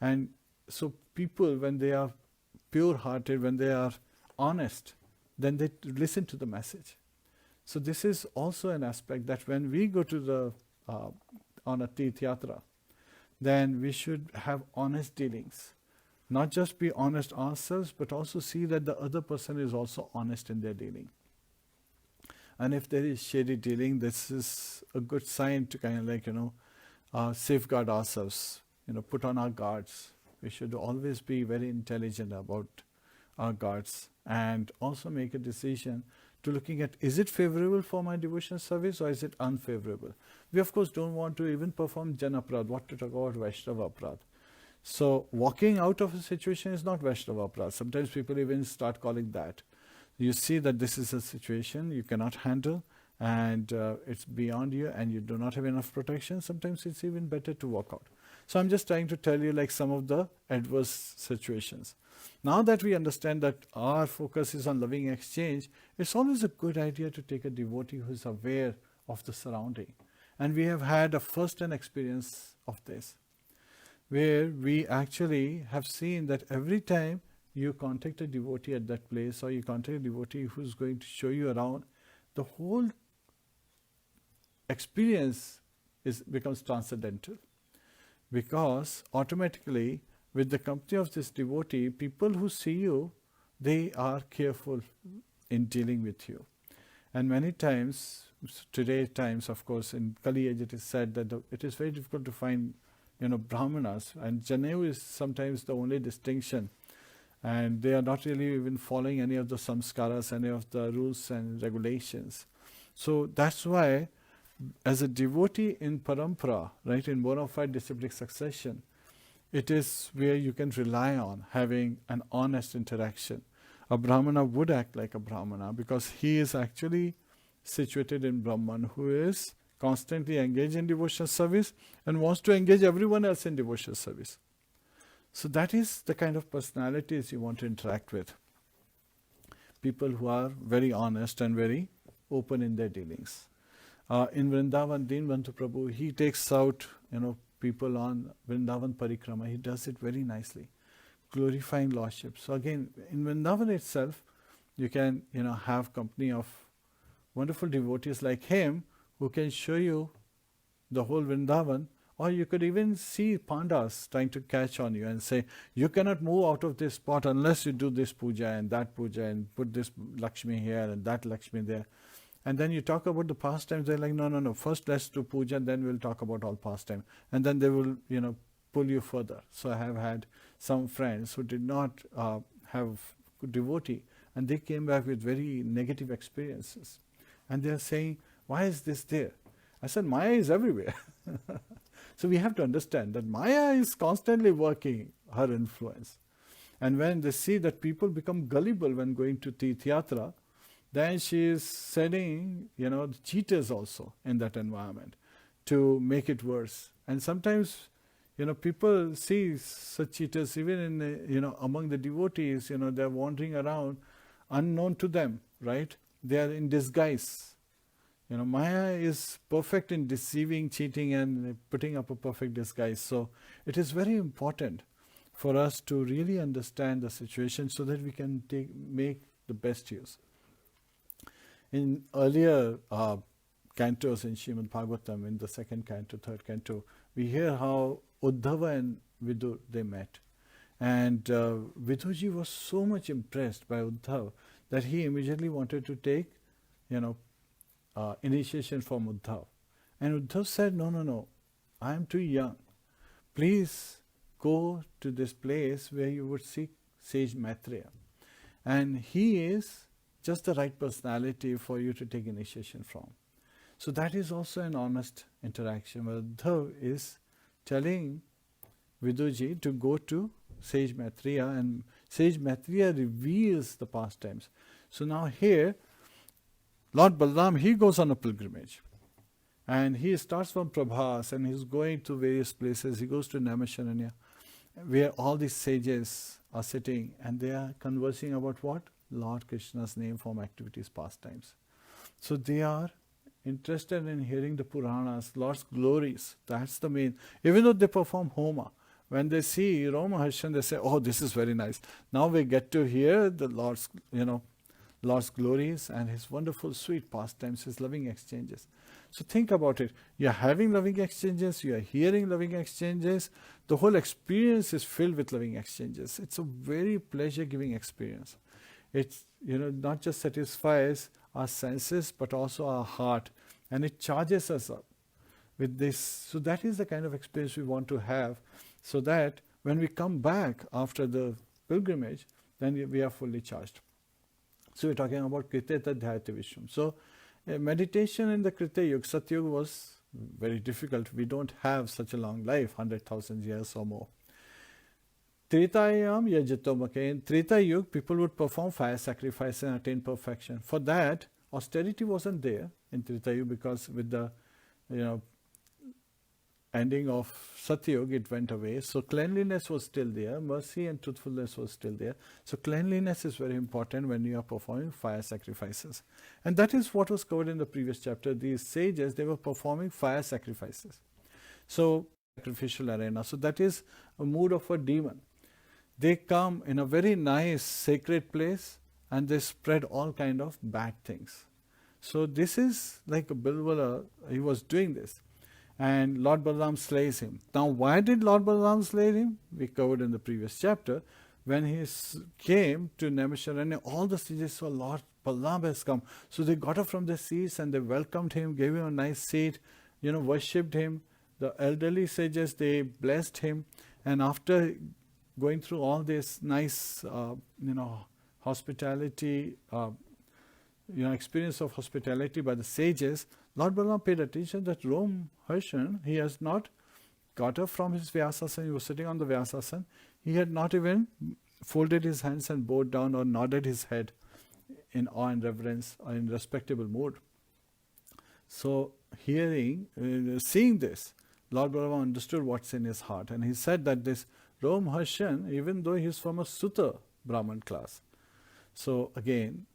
And so people, when they are pure-hearted, when they are honest, then they listen to the message. So this is also an aspect that when we go to the on a Tirth Yatra, then we should have honest dealings. Not just be honest ourselves, but also see that the other person is also honest in their dealing. And if there is shady dealing, this is a good sign to kind of safeguard ourselves, put on our guards. We should always be very intelligent about our guards and also make a decision to looking at, is it favorable for my devotional service or is it unfavorable? We of course don't want to even perform Janaprad, what to talk about Vaishnava Aprad. So walking out of a situation is not Vaishnava Aprad. Sometimes people even start calling that. You see that this is a situation you cannot handle and it's beyond you and you do not have enough protection. Sometimes it's even better to walk out. So I'm just trying to tell you like some of the adverse situations. Now that we understand that our focus is on loving exchange, it's always a good idea to take a devotee who is aware of the surrounding. And we have had a first-hand experience of this, where we actually have seen that every time you contact a devotee at that place or you contact a devotee who's going to show you around, the whole experience becomes transcendental. Because automatically, with the company of this devotee, people who see you, they are careful in dealing with you. And many times, today times, of course, in Kali age it is said that it is very difficult to find, Brahmanas, and Janevu is sometimes the only distinction. And they are not really even following any of the samskaras, any of the rules and regulations. So that's why, as a devotee in parampara, right, in bona fide disciplic succession, it is where you can rely on having an honest interaction. A Brahmana would act like a Brahmana because he is actually situated in Brahman, who is constantly engaged in devotional service and wants to engage everyone else in devotional service. So that is the kind of personalities you want to interact with. People who are very honest and very open in their dealings. In Vrindavan, Deenbandhu Prabhu, he takes out, people on Vrindavan Parikrama. He does it very nicely, glorifying Lordship. So again, in Vrindavan itself, you can, have company of wonderful devotees like him who can show you the whole Vrindavan. Or you could even see pandas trying to catch on you and say, you cannot move out of this spot unless you do this puja and put this Lakshmi here and that Lakshmi there. And then you talk about the pastimes, they're like, no, first let's do puja and then we'll talk about all pastime. And then they will, pull you further. So I have had some friends who did not have devotee and they came back with very negative experiences. And they are saying, why is this there? I said, Maya is everywhere. So we have to understand that Maya is constantly working her influence. And when they see that people become gullible when going to Tirth Yatra, then she is sending, the cheaters also in that environment to make it worse. And sometimes, people see such cheaters even in, among the devotees, they're wandering around unknown to them, right? They are in disguise. Maya is perfect in deceiving, cheating, and putting up a perfect disguise. So it is very important for us to really understand the situation so that we can make the best use. In earlier cantos in Srimad Bhagavatam, in the second canto, third canto, we hear how Uddhava and Vidur, they met. And Vidurji was so much impressed by Uddhava that he immediately wanted to take, initiation from Uddhava. And Uddhava said, no, I am too young. Please go to this place where you would seek sage Maitreya. And he is just the right personality for you to take initiation from. So that is also an honest interaction where Uddhava is telling Vidurji to go to sage Maitreya, and sage Maitreya reveals the pastimes. So now here, Lord Balarama, he goes on a pilgrimage. And he starts from Prabhas and he's going to various places. He goes to Naimisharanya, where all these sages are sitting and they are conversing about what? Lord Krishna's name, form, activities, pastimes. So they are interested in hearing the Puranas, Lord's glories. That's the main. Even though they perform Homa, when they see Roma Harshan, they say, oh, this is very nice. Now we get to hear the Lord's, Lord's glories and His wonderful sweet pastimes, His loving exchanges. So think about it. You are having loving exchanges, you are hearing loving exchanges. The whole experience is filled with loving exchanges. It's a very pleasure-giving experience. It's, not just satisfies our senses, but also our heart. And it charges us up with this. So that is the kind of experience we want to have, so that when we come back after the pilgrimage, then we are fully charged. So we're talking about Kriteta Dhyayate Vishwam. So meditation in the Krita Yuga, Satyuga, was very difficult. We don't have such a long life, 100,000 years or more. Tretayam Yajatomake. In Treta Yuga, people would perform fire sacrifice and attain perfection. For that, austerity wasn't there in Treta Yuga, because with the ending of Satyuga, it went away. So cleanliness was still there, mercy and truthfulness was still there. So cleanliness is very important when you are performing fire sacrifices. And that is what was covered in the previous chapter. These sages, they were performing fire sacrifices. So sacrificial arena. So that is a mood of a demon. They come in a very nice sacred place and they spread all kind of bad things. So this is like a Bilwala, he was doing this. And Lord Balaram slays him. Now why did Lord Balaram slay him? We covered in the previous chapter. When he came to Naimisharanya, all the sages saw Lord Balaram has come. So they got up from their seats and they welcomed him, gave him a nice seat, worshipped him. The elderly sages, they blessed him. And after going through all this nice, hospitality, experience of hospitality by the sages, Lord Balaram paid attention that Rom Harshan, he has not got up from his Vyasasana, he was sitting on the Vyasasana, he had not even folded his hands and bowed down or nodded his head in awe and reverence or in respectable mood. So seeing this, Lord Balaram understood what's in his heart, and he said that this Rom Harshan, even though he is from a Sutta Brahman class, so again,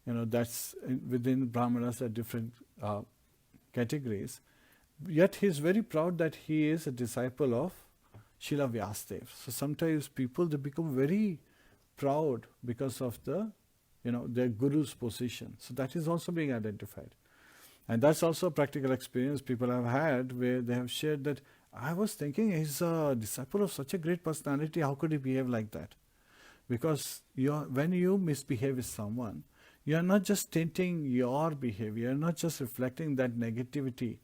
that's within Brahmanas there are different categories. Yet he is very proud that he is a disciple of Srila Vyasadeva. So sometimes people, they become very proud because of their guru's position. So that is also being identified. And that's also a practical experience people have had, where they have shared that, I was thinking he's a disciple of such a great personality, how could he behave like that? Because when you misbehave with someone, you are not just tinting your behavior, you are not just reflecting that negativity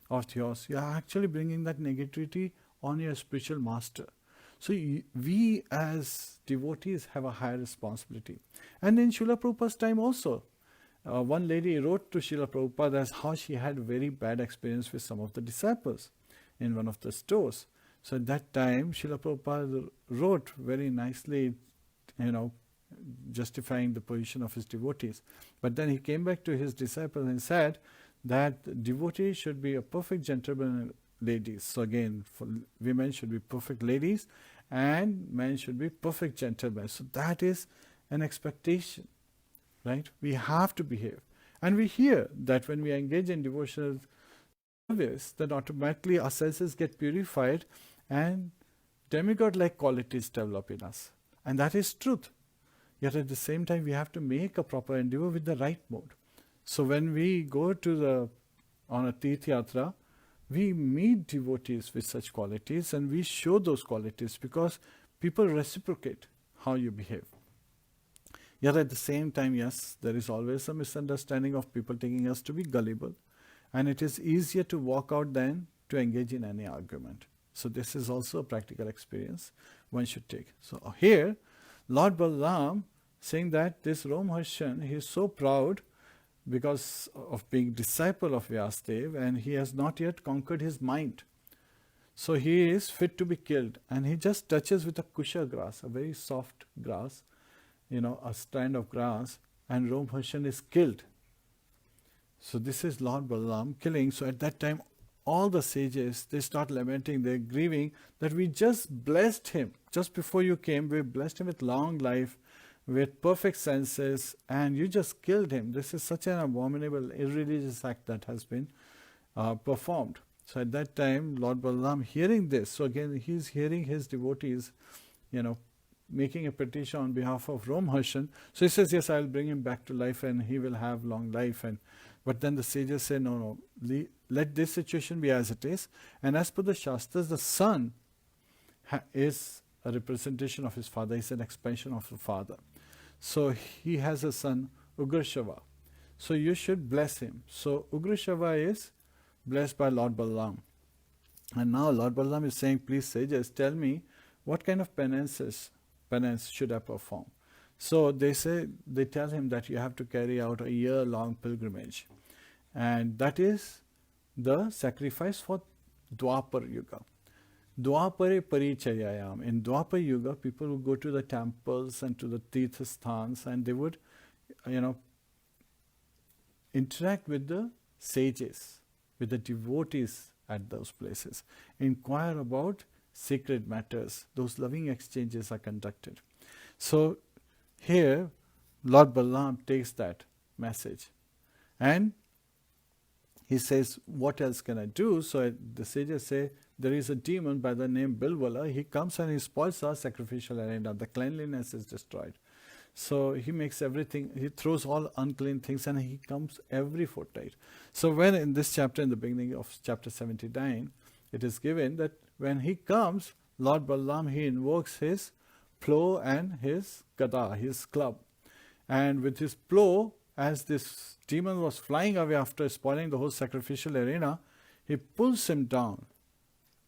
of yours, you are actually bringing that negativity on your spiritual master. So we as devotees have a higher responsibility. And in Srila Prabhupada's time also, one lady wrote to Srila Prabhupada as how she had very bad experience with some of the disciples in one of the stores. So at that time, Srila Prabhupada wrote very nicely, justifying the position of his devotees. But then he came back to his disciples and said that devotees should be a perfect gentleman and ladies. So again, for women should be perfect ladies and men should be perfect gentlemen. So that is an expectation, right? We have to behave. And we hear that when we engage in devotional service, then automatically our senses get purified and demigod-like qualities develop in us. And that is truth. Yet at the same time, we have to make a proper endeavor with the right mode. So when we go on a Tirth Yatra, we meet devotees with such qualities and we show those qualities because people reciprocate how you behave. Yet at the same time, yes, there is always a misunderstanding of people taking us to be gullible, and it is easier to walk out than to engage in any argument. So this is also a practical experience one should take. So here, Lord Balarama saying that this Romharshan, he is so proud because of being disciple of Vyasadeva, and he has not yet conquered his mind. So he is fit to be killed, and he just touches with a kusha grass, a very soft grass, a strand of grass, and Romharshan is killed. So this is Lord Balarama killing. So at that time, all the sages, they start lamenting, they're grieving that we just blessed him. Just before you came, we blessed him with long life, with perfect senses, and you just killed him. This is such an abominable, irreligious act that has been performed. So at that time, Lord Balarama hearing this, so again he's hearing his devotees, making a petition on behalf of Romharshan. So he says, yes, I'll bring him back to life and he will have long life. But then the sages say, no, let this situation be as it is. And as per the Shastras, the son is a representation of his father. He's an expansion of the father. So he has a son, Ugrashava. So you should bless him. So Ugrashava is blessed by Lord Balarama. And now Lord Balarama is saying, please sages, tell me what kind of penance should I perform? So they tell him that you have to carry out a year-long pilgrimage. And that is the sacrifice for Dwapar Yuga. Dwapare Parichayayam. In Dwapar Yuga, people would go to the temples and to the Tirth Sthans, and they would, interact with the sages, with the devotees at those places, inquire about sacred matters. Those loving exchanges are conducted. So here, Lord Balarama takes that message and he says, what else can I do? So the sages say, there is a demon by the name Bilvala. He comes and he spoils our sacrificial arena. The cleanliness is destroyed. So he makes everything, he throws all unclean things and he comes every fortnight. So when in this chapter, in the beginning of chapter 79, it is given that when he comes, Lord Balarama, he invokes his plow and his gada, his club. And with his plow, as this demon was flying away after spoiling the whole sacrificial arena, he pulls him down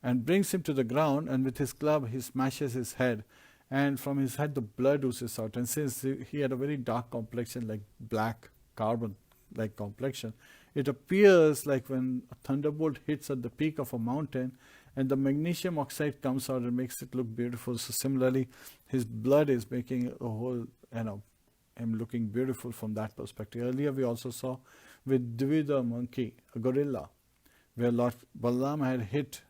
and brings him to the ground, and with his club he smashes his head, and from his head the blood oozes out. And since he had a very dark complexion, like black carbon like complexion, it appears like when a thunderbolt hits at the peak of a mountain and the magnesium oxide comes out and makes it look beautiful. So similarly, his blood is making a whole, him looking beautiful from that perspective. Earlier we also saw with Dvida monkey, a gorilla, where Lord Balarama had hit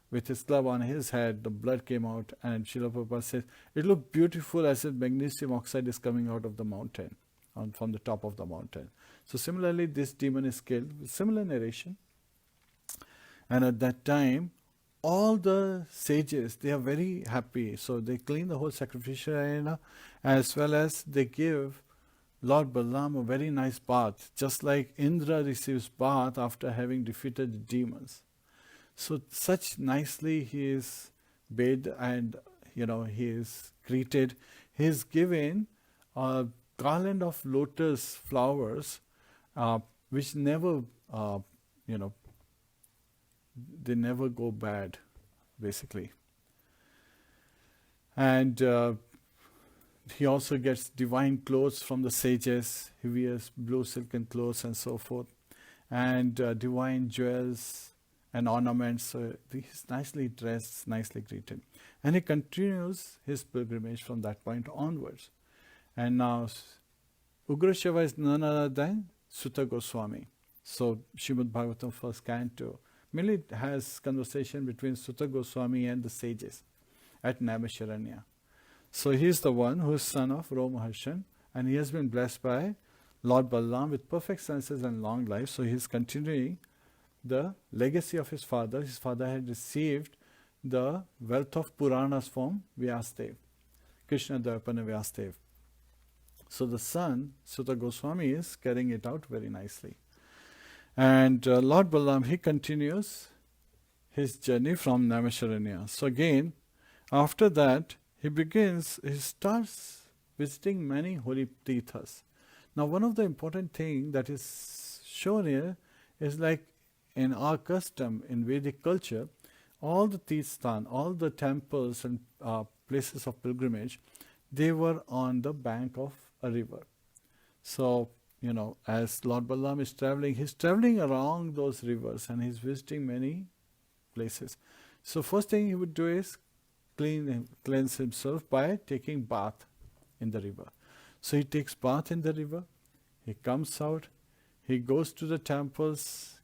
with his club on his head, the blood came out, and Srila Prabhupada says, it looked beautiful as if magnesium oxide is coming out of the mountain, from the top of the mountain. So similarly, this demon is killed with similar narration. And at that time, all the sages, they are very happy. So they clean the whole sacrificial arena, as well as they give Lord Balarama a very nice bath, just like Indra receives bath after having defeated the demons. So such nicely he is bathed and, he is greeted. He is given a garland of lotus flowers, which never, they never go bad, basically. And he also gets divine clothes from the sages. He wears blue silken clothes and so forth, and divine jewels and ornaments. So he's nicely dressed, nicely greeted. And he continues his pilgrimage from that point onwards. And now Ugrashava is none other than Sutta Goswami. So Srimad Bhagavatam first canto mainly has conversation between Sutta Goswami and the sages at Naimisharanya. So he is the one who is son of Romaharshan, and he has been blessed by Lord Balarama with perfect senses and long life. So he is continuing the legacy of his father. His father had received the wealth of Puranas from Vyasadeva, Krishna Dvapana Vyasadeva. So the son, Sutta Goswami, is carrying it out very nicely. And Lord Balarama, he continues his journey from Naimisharanya. So again, after that, he starts visiting many holy tirthas. Now, one of the important things that is shown here is like in our custom, in Vedic culture, all the tirthas, all the temples and places of pilgrimage, they were on the bank of a river. So, as Lord Balarama is traveling, he's traveling around those rivers and he's visiting many places. So first thing he would do is cleanse himself by taking bath in the river. So he takes bath in the river, he comes out, he goes to the temples,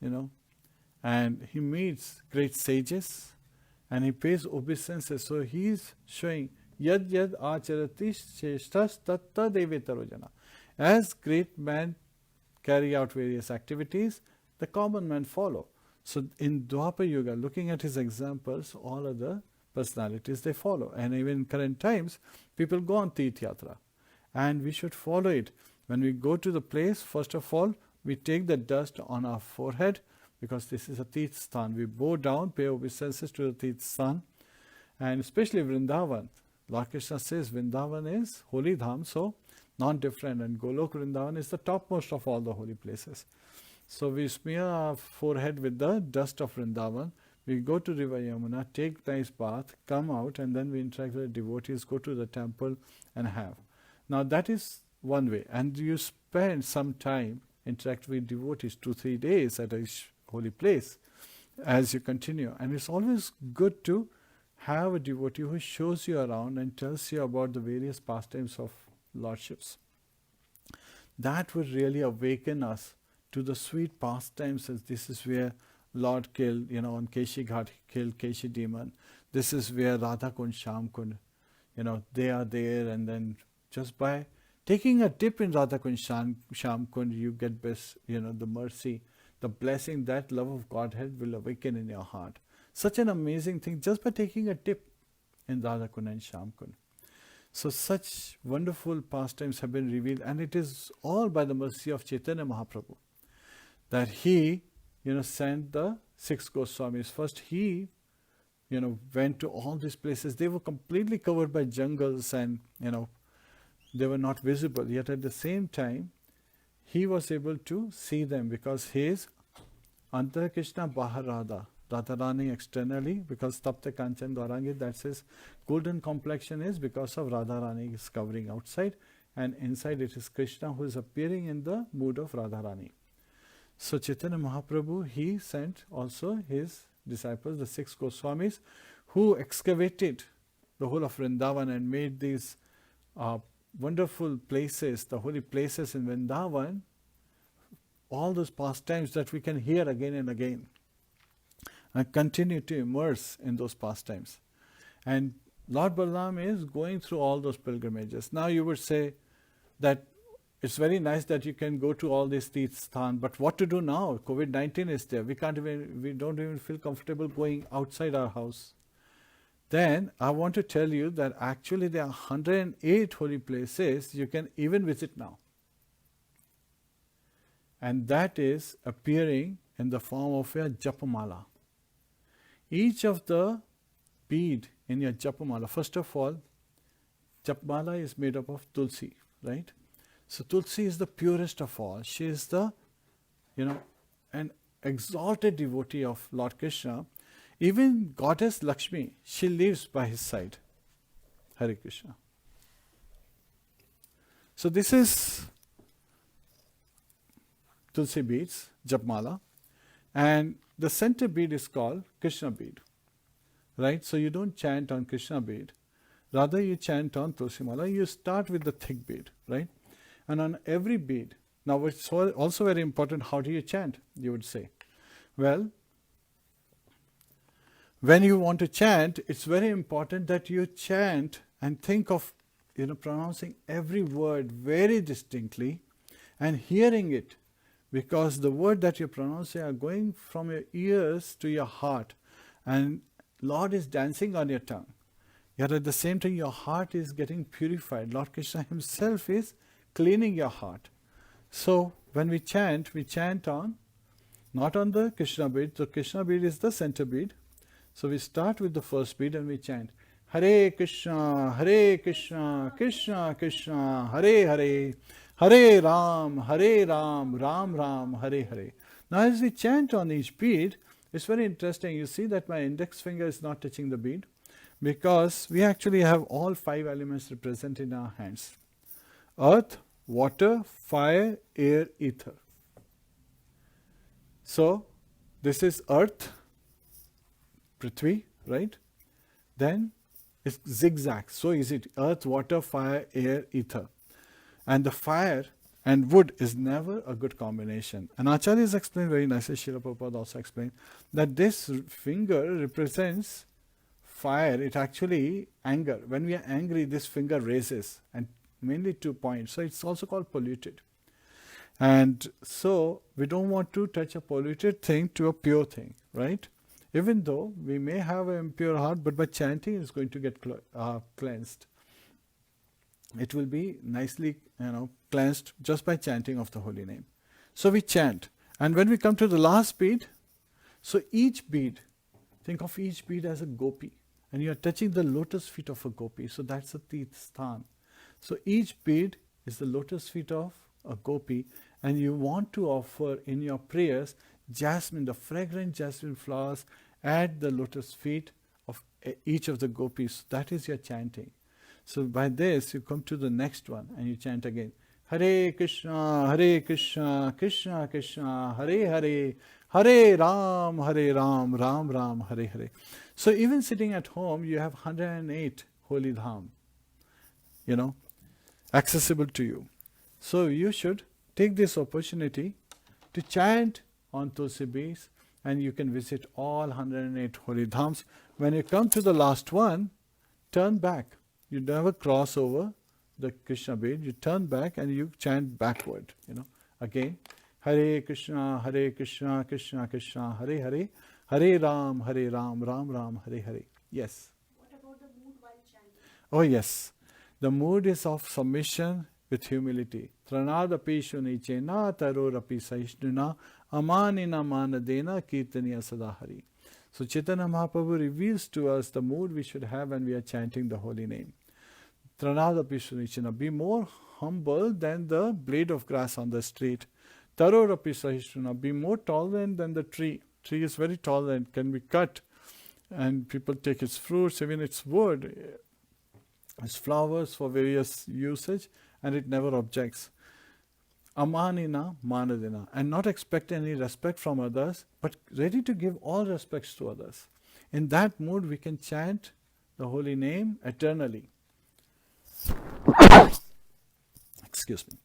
and he meets great sages and he pays obeisances. So he is showing yad yad acharati sheshtas tatta devetarojana. As great men carry out various activities, the common men follow. So in Dwapar Yuga, looking at his examples, all other personalities, they follow. And even in current times, people go on Tirth Yatra. And we should follow it. When we go to the place, first of all, we take the dust on our forehead, because this is a Tirth Sthan. We bow down, pay obeisances to the Tirth Sthan. And especially Vrindavan. Lord Krishna says Vrindavan is holy dham, so non-different. And Golok Vrindavan is the topmost of all the holy places. So we smear our forehead with the dust of Vrindavan. We go to River Yamuna, take nice bath, come out, and then we interact with the devotees, go to the temple and have. Now that is one way. And you spend some time interact with devotees, 2-3 days at each holy place as you continue. And it's always good to have a devotee who shows you around and tells you about the various pastimes of lordships. That would really awaken us to the sweet pastimes, as this is where Lord killed, on Keshi Ghat, he killed Keshi demon. This is where Radha Kund, Sham Kund, they are there, and then just by taking a dip in Radha Kund, Sham Kund, you get best, the mercy, the blessing, that love of Godhead will awaken in your heart. Such an amazing thing, just by taking a dip in Radha Kund and Sham Kund. So such wonderful pastimes have been revealed, and it is all by the mercy of Chaitanya Mahaprabhu that he, sent the 6 Goswamis. First he, went to all these places. They were completely covered by jungles and, they were not visible. Yet at the same time, he was able to see them because he is Antara Krishna Bahar Radha. Radharani externally, because Tapta Kanchan Dwarangi, that's his golden complexion, is because of Radharani is covering outside, and inside it is Krishna who is appearing in the mood of Radharani. So Chaitanya Mahaprabhu, he sent also his disciples, the 6 Goswamis, who excavated the whole of Vrindavan and made these wonderful places, the holy places in Vrindavan, all those pastimes that we can hear again and again, and continue to immerse in those pastimes. And Lord Balarama is going through all those pilgrimages. Now you would say that it's very nice that you can go to all these tirthas, but what to do now? COVID-19 is there. We don't even feel comfortable going outside our house. Then I want to tell you that actually there are 108 holy places you can even visit now. And that is appearing in the form of a japamala. Each of the bead in your japamala, first of all, japamala is made up of tulsi, right? So Tulsi is the purest of all. She is the, an exalted devotee of Lord Krishna. Even Goddess Lakshmi, she lives by his side. Hare Krishna. So this is Tulsi beads, Japmala, and the center bead is called Krishna bead, right? So you don't chant on Krishna bead, rather you chant on Tulsi Mala. You start with the thick bead, right? And on every bead, now it's also very important, how do you chant, you would say. Well, when you want to chant, it's very important that you chant and think of, pronouncing every word very distinctly and hearing it, because the word that you're pronouncing are going from your ears to your heart, and Lord is dancing on your tongue. Yet at the same time, your heart is getting purified. Lord Krishna himself is cleaning your heart. So when we chant on, not on the Krishna bead. The Krishna bead is the center bead. So we start with the first bead and we chant Hare Krishna, Krishna Krishna, Hare Hare, Hare Ram, Ram Ram, Hare Hare. Now as we chant on each bead, it's very interesting. You see that my index finger is not touching the bead, because we actually have all 5 elements represented in our hands. Earth, water, fire, air, ether. So this is earth, Prithvi, right? Then it's zigzag, so easy. Earth, water, fire, air, ether. And the fire and wood is never a good combination. And Acharya has explained very nicely, Srila Prabhupada also explained, that this finger represents fire. It actually anger. When we are angry, this finger raises, and mainly 2 points. So it's also called polluted. And so we don't want to touch a polluted thing to a pure thing, right? Even though we may have an impure heart, but by chanting it's going to get cleansed. It will be nicely, cleansed just by chanting of the holy name. So we chant. And when we come to the last bead, so each bead, think of each bead as a gopi. And you are touching the lotus feet of a gopi. So that's a Tirth Sthan. So each bead is the lotus feet of a gopi. And you want to offer in your prayers jasmine, the fragrant jasmine flowers at the lotus feet of each of the gopis. That is your chanting. So by this, you come to the next one and you chant again. Hare Krishna, Krishna Krishna, Hare Hare, Hare Ram, Ram Ram, Hare Hare. So even sitting at home, you have 108 holy dham, accessible to you. So you should take this opportunity to chant on Tulsi beads, and you can visit all 108 holy dhams. When you come to the last one, turn back. You never cross over the Krishna bead. You turn back and you chant backward. Again, Hare Krishna, Krishna Krishna, Hare Hare, Hare Ram, Ram Ram, Hare Hare. Yes. What about the mood while chanting? Oh yes, the mood is of submission with humility. Tranadapi shunichena tarorapi saishnuna amanina manadena kirtaniya sadahari. So Chaitanya Mahaprabhu reveals to us the mood we should have when we are chanting the holy name. Tranadapi shunichena, be more humble than the blade of grass on the street. Tarorapi saishnuna, be more tolerant than the tree. Tree is very tolerant, can be cut, and people take its fruits, even its wood, its flowers for various usage, and it never objects. Amanina manadina, and not expect any respect from others, but ready to give all respects to others. In that mood, we can chant the holy name eternally. Excuse me.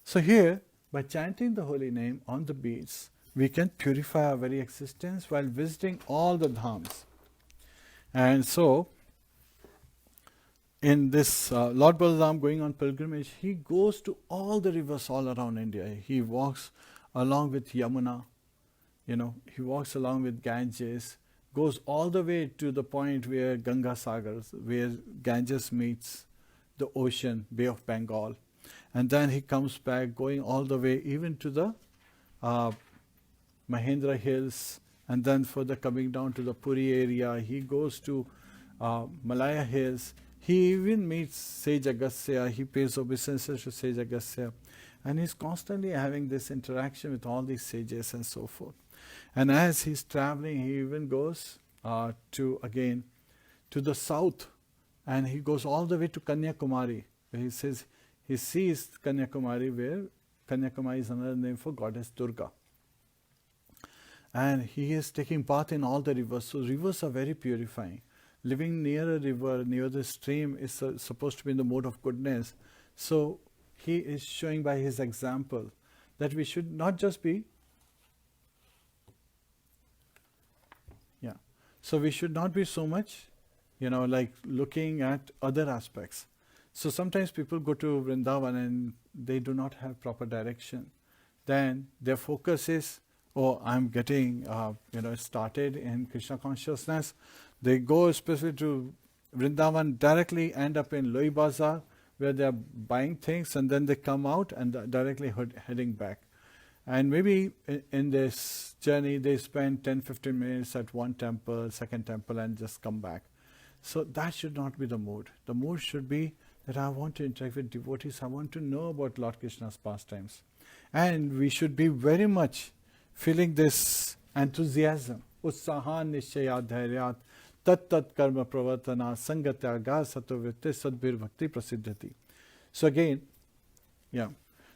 So here, by chanting the holy name on the beads, we can purify our very existence while visiting all the dhams. And so, in this Lord Balarāma going on pilgrimage, he goes to all the rivers all around India. He walks along with Yamuna, he walks along with Ganges, goes all the way to the point where Ganga Sagar, where Ganges meets the ocean, Bay of Bengal. And then he comes back, going all the way even to the Mahendra Hills, and then further coming down to the Puri area. He goes to Malaya Hills. He even meets Sage Agastya. He pays obeisances to Sage Agastya. And he's constantly having this interaction with all these sages and so forth. And as he's traveling, he even goes to the south. and he goes all the way to Kanyakumari, where he says he sees Kanyakumari, where Kanyakumari is another name for goddess Durga. And he is taking part in all the rivers. So rivers are very purifying. Living near a river, near the stream, is supposed to be in the mode of goodness. So he is showing by his example that we should not just be, so we should not be so much, like looking at other aspects. So sometimes people go to Vrindavan and they do not have proper direction. Then their focus is, oh, I'm getting, started in Krishna Consciousness. They go especially to Vrindavan, directly end up in Loi Bazaar, where they are buying things, and then they come out and directly heading back. And maybe in this journey they spend 10-15 minutes at one temple, second temple, and just come back. So that should not be the mood. The mood should be that I want to interact with devotees, I want to know about Lord Krishna's pastimes. And we should be very much feeling this enthusiasm. Utsahan nishchayat dhairyat tat karma pravartana sangatyaga satovritti sadbhir bhakti prasiddhati. So again,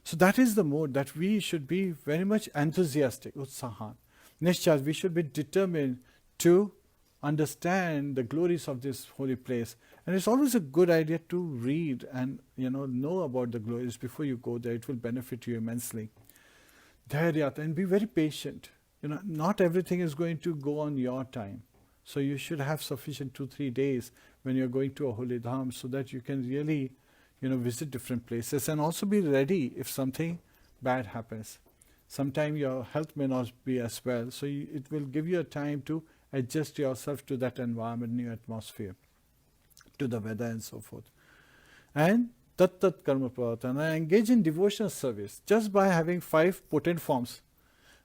so that is the mode that we should be very much enthusiastic, utsahan. Nishchayat, we should be determined to understand the glories of this holy place. And it's always a good idea to read and know about the glories before you go there. It will benefit you immensely. Dhairyat, and be very patient. Not everything is going to go on your time. So you should have sufficient 2-3 days when you're going to a holy dham, so that you can really visit different places, and also be ready if something bad happens. Sometimes your health may not be as well, so it will give you a time to adjust yourself to that environment, new atmosphere, to the weather and so forth. And tat karma pravartana, engage in devotional service. Just by having 5 potent forms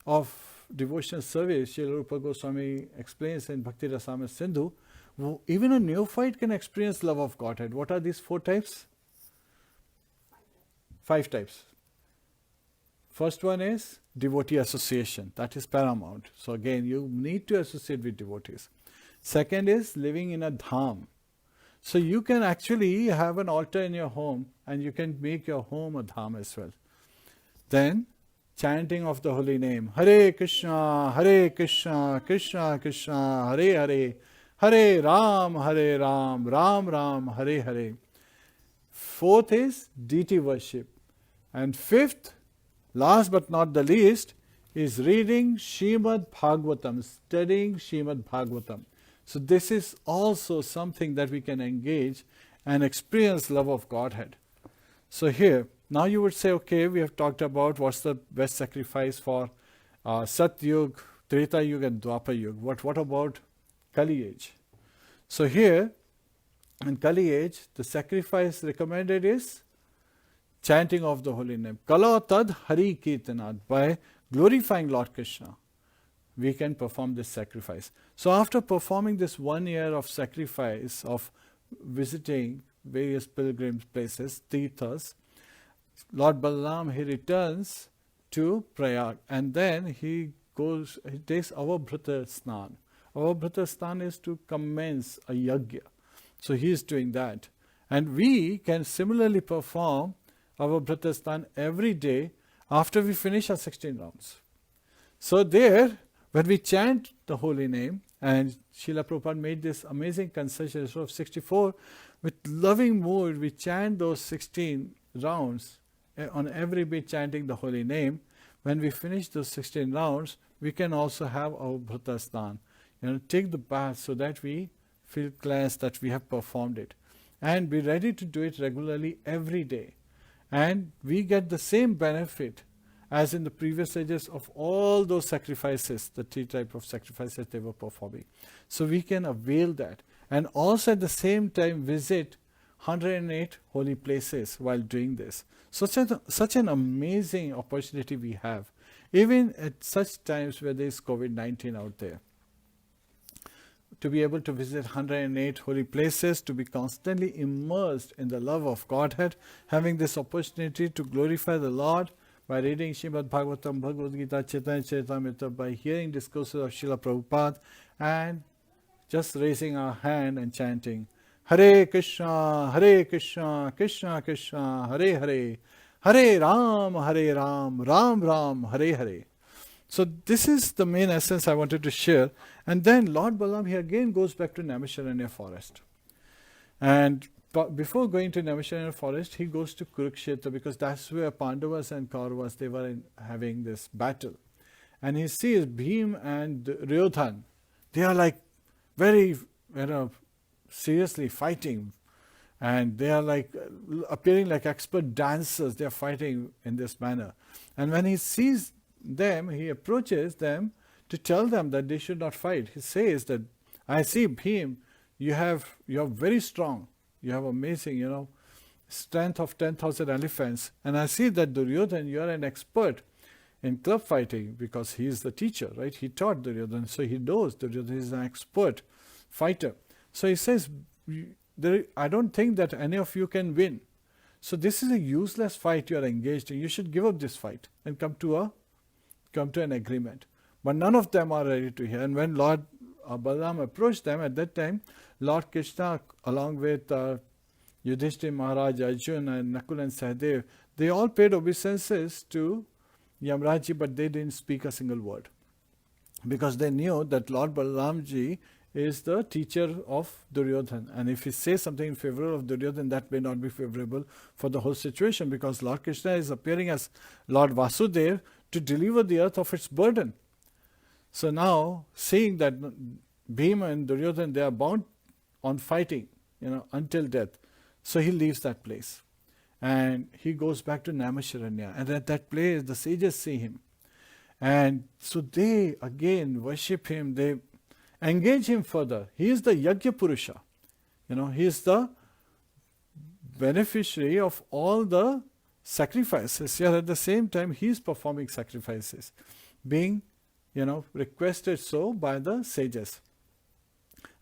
of devotional service, Srila Rupa Goswami explains in Bhakti Rasamrita Sindhu, even a neophyte can experience love of Godhead. What are these 4 types? 5 types. First one is Devotee Association. That is paramount. So again, you need to associate with devotees. Second is living in a dham. So you can actually have an altar in your home, and you can make your home a dham as well. Then chanting of the holy name. Hare Krishna, Krishna Krishna, Hare Hare, Hare Ram, Ram Ram, Hare Hare. Fourth is deity worship. And fifth, last but not the least, is reading Srimad Bhagavatam, studying Srimad Bhagavatam. So this is also something that we can engage and experience love of Godhead. So here, now you would say, okay, we have talked about what's the best sacrifice for Sat Yuga, Treta Yuga and Dwapar Yuga. What about Kali Age? So here, in Kali Age, the sacrifice recommended is chanting of the holy name. Kala tad hari kirtanat. By glorifying Lord Krishna, we can perform this sacrifice. So after performing this 1 year of sacrifice of visiting various pilgrim places, Tirthas, Lord Balarama, he returns to Prayag, and then he takes Avabhrata Snan. Avabhrata Snan is to commence a yajna. So he is doing that. And we can similarly perform Avabhrata Snan every day after we finish our 16 rounds. So there, when we chant the holy name, and Srila Prabhupada made this amazing concession of 64, with loving mood we chant those 16 rounds on every day, chanting the holy name. When we finish those 16 rounds, we can also have our Bhrata Snan. Take the bath so that we feel cleansed that we have performed it. And be ready to do it regularly every day. And we get the same benefit as in the previous ages of all those sacrifices, the 3 types of sacrifices they were performing. So we can avail that. And also at the same time visit 108 holy places while doing this. Such an amazing opportunity we have, even at such times where there is COVID-19 out there. To be able to visit 108 holy places, to be constantly immersed in the love of Godhead, having this opportunity to glorify the Lord by reading Srimad Bhagavatam, Bhagavad Gita, Chaitanya Charitamrita, by hearing discourses of Srila Prabhupada, and just raising our hand and chanting Hare Krishna, Krishna Krishna, Hare Hare, Hare Ram, Ram Ram, Hare Hare. So this is the main essence I wanted to share. And then Lord Balarama, he again goes back to Naimisharanya forest. And before going to Naimisharanya forest, he goes to Kurukshetra, because that's where Pandavas and Kauravas, they were having this battle. And he sees Bhim and Duryodhan. They are like very, seriously fighting. And they are like appearing like expert dancers. They are fighting in this manner. And when he sees them, he approaches them to tell them that they should not fight. He says that, I see Bhim, you are very strong. You have amazing, strength of 10,000 elephants. And I see that Duryodhan, you are an expert in club fighting, because he is the teacher, right? He taught Duryodhan, so he knows Duryodhan is an expert fighter. So he says, I don't think that any of you can win. So this is a useless fight you are engaged in. You should give up this fight and come to an agreement. But none of them are ready to hear. And when Lord Balarama approached them, at that time, Lord Krishna, along with Yudhishthira Maharaj, Arjun, and Nakul and Sahadev, they all paid obeisances to Yamraji, but they didn't speak a single word. Because they knew that Lord Balaramji is the teacher of Duryodhan. And if he says something in favor of Duryodhan, that may not be favorable for the whole situation, because Lord Krishna is appearing as Lord Vasudev to deliver the earth of its burden. So now, seeing that Bhima and Duryodhan, they are bound on fighting, until death. So he leaves that place. And he goes back to Naimisharanya. And at that place, the sages see him. And so they again worship him. They engage him further. He is the Yajna Purusha. He is the beneficiary of all the sacrifices. Yet at the same time, he is performing sacrifices, being, requested so by the sages.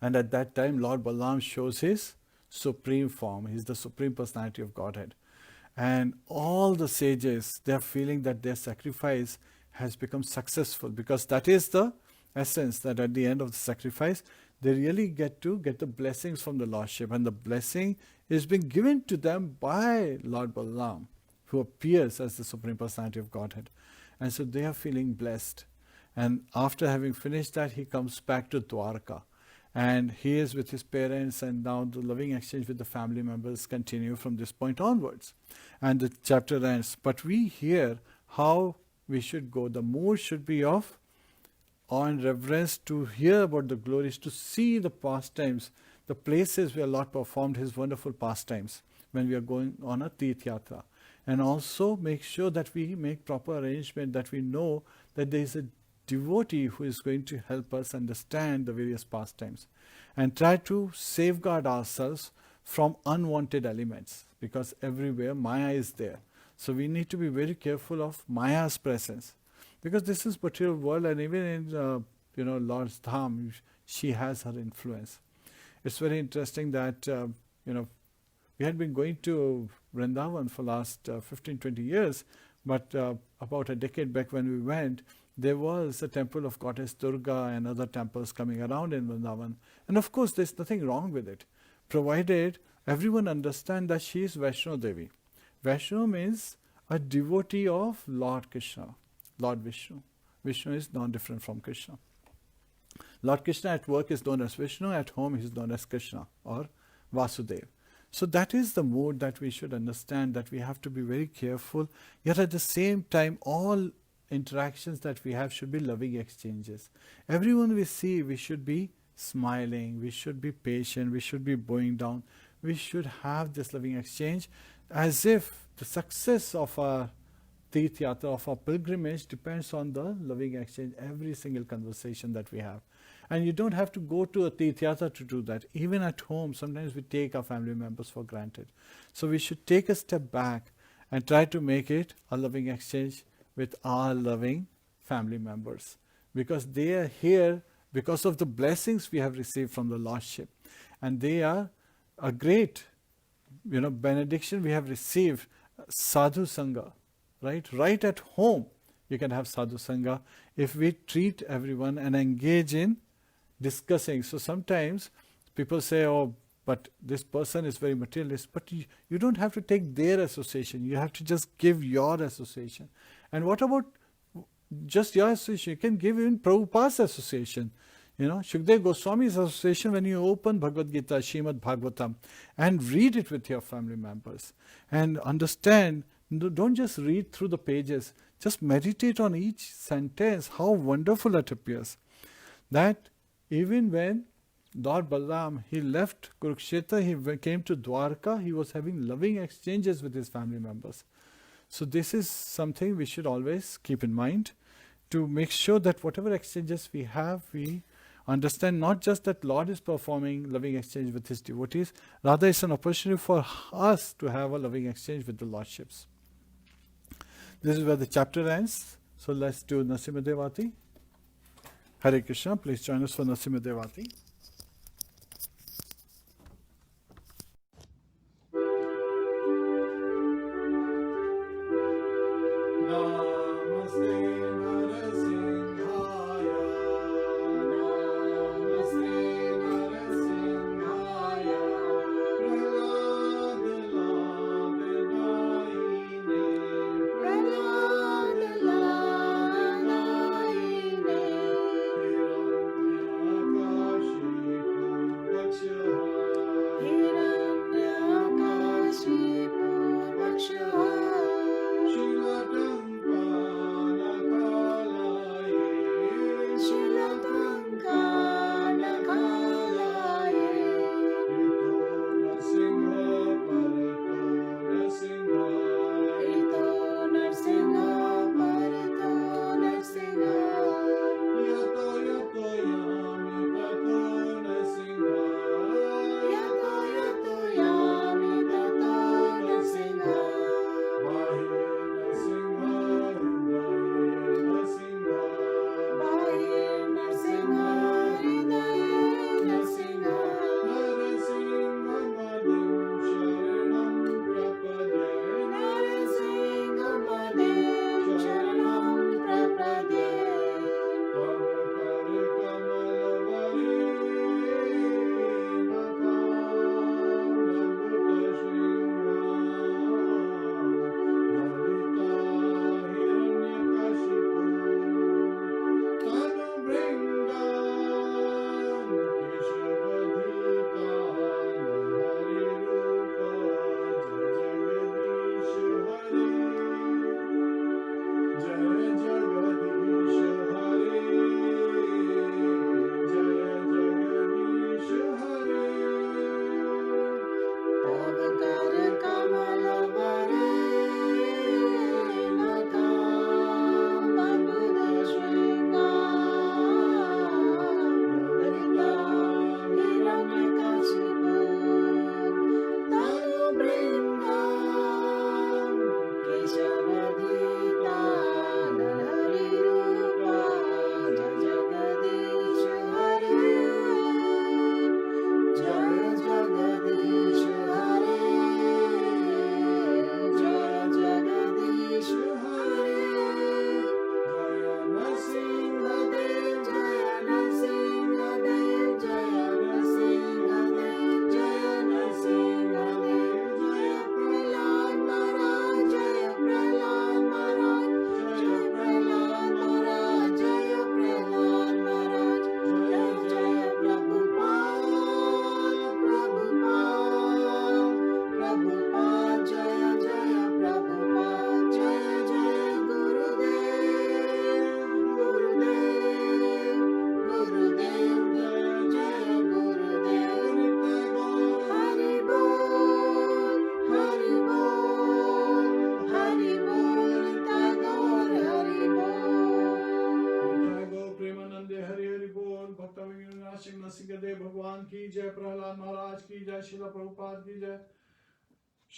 And at that time, Lord Balaram shows his supreme form. He is the Supreme Personality of Godhead. And all the sages, they are feeling that their sacrifice has become successful, because that is the essence, that at the end of the sacrifice, they really get the blessings from the Lordship. And the blessing is being given to them by Lord Balaram, who appears as the Supreme Personality of Godhead. And so they are feeling blessed. And after having finished that, he comes back to Dwarka. And he is with his parents, and now the loving exchange with the family members continue from this point onwards. And the chapter ends. But we hear how we should go. The mood should be of awe and reverence, to hear about the glories, to see the pastimes, the places where Lord performed his wonderful pastimes when we are going on a Tirth Yatra. And also make sure that we make proper arrangement, that we know that there is a devotee who is going to help us understand the various pastimes, and try to safeguard ourselves from unwanted elements, because everywhere Maya is there. So we need to be very careful of Maya's presence, because this is material world, and even in Lord's Dham, she has her influence. It's very interesting that we had been going to Vrindavan for last 15-20 years, but about a decade back when we went, there was a temple of Goddess Durga and other temples coming around in Vrindavan. And of course, there's nothing wrong with it, provided everyone understand that she is Vaishno Devi. Vaishno means a devotee of Lord Krishna, Lord Vishnu. Vishnu is non-different from Krishna. Lord Krishna at work is known as Vishnu, at home he is known as Krishna or Vasudev. So that is the mood that we should understand, that we have to be very careful, yet at the same time, all interactions that we have should be loving exchanges. Everyone we see, we should be smiling, we should be patient, we should be bowing down. We should have this loving exchange, as if the success of our Tirth Yatra, of our pilgrimage, depends on the loving exchange, every single conversation that we have. And you don't have to go to a Tirth Yatra to do that. Even at home, sometimes we take our family members for granted. So we should take a step back and try to make it a loving exchange with our loving family members, because they are here because of the blessings we have received from the Lordship, and they are a great benediction we have received. Sadhu Sangha, right at home you can have Sadhu Sangha if we treat everyone and engage in discussing. So sometimes people say, oh, but this person is very materialist. But you don't have to take their association. You have to just give your association. And what about just your association? You can give even Prabhupada's association. Shukdev Goswami's association, when you open Bhagavad Gita, Srimad Bhagavatam, and read it with your family members and understand, don't just read through the pages, just meditate on each sentence, how wonderful it appears. That even when Lord Balarāma, he left Kurukshetra, he came to Dwarka, he was having loving exchanges with his family members. So this is something we should always keep in mind, to make sure that whatever exchanges we have, we understand not just that Lord is performing loving exchange with his devotees, rather it's an opportunity for us to have a loving exchange with the Lordships. This is where the chapter ends. So let's do Narasimha Devati. Hare Krishna, please join us for Narasimha Devati. भगवान की जय, प्रहलाद महाराज की जय, श्रील प्रभुपाद की जय,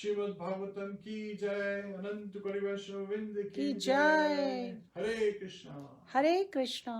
श्रीमद् भागवतम की जय, अनंत कोटि वैष्णव वृंद की जय। हरे कृष्णा हरे कृष्णा।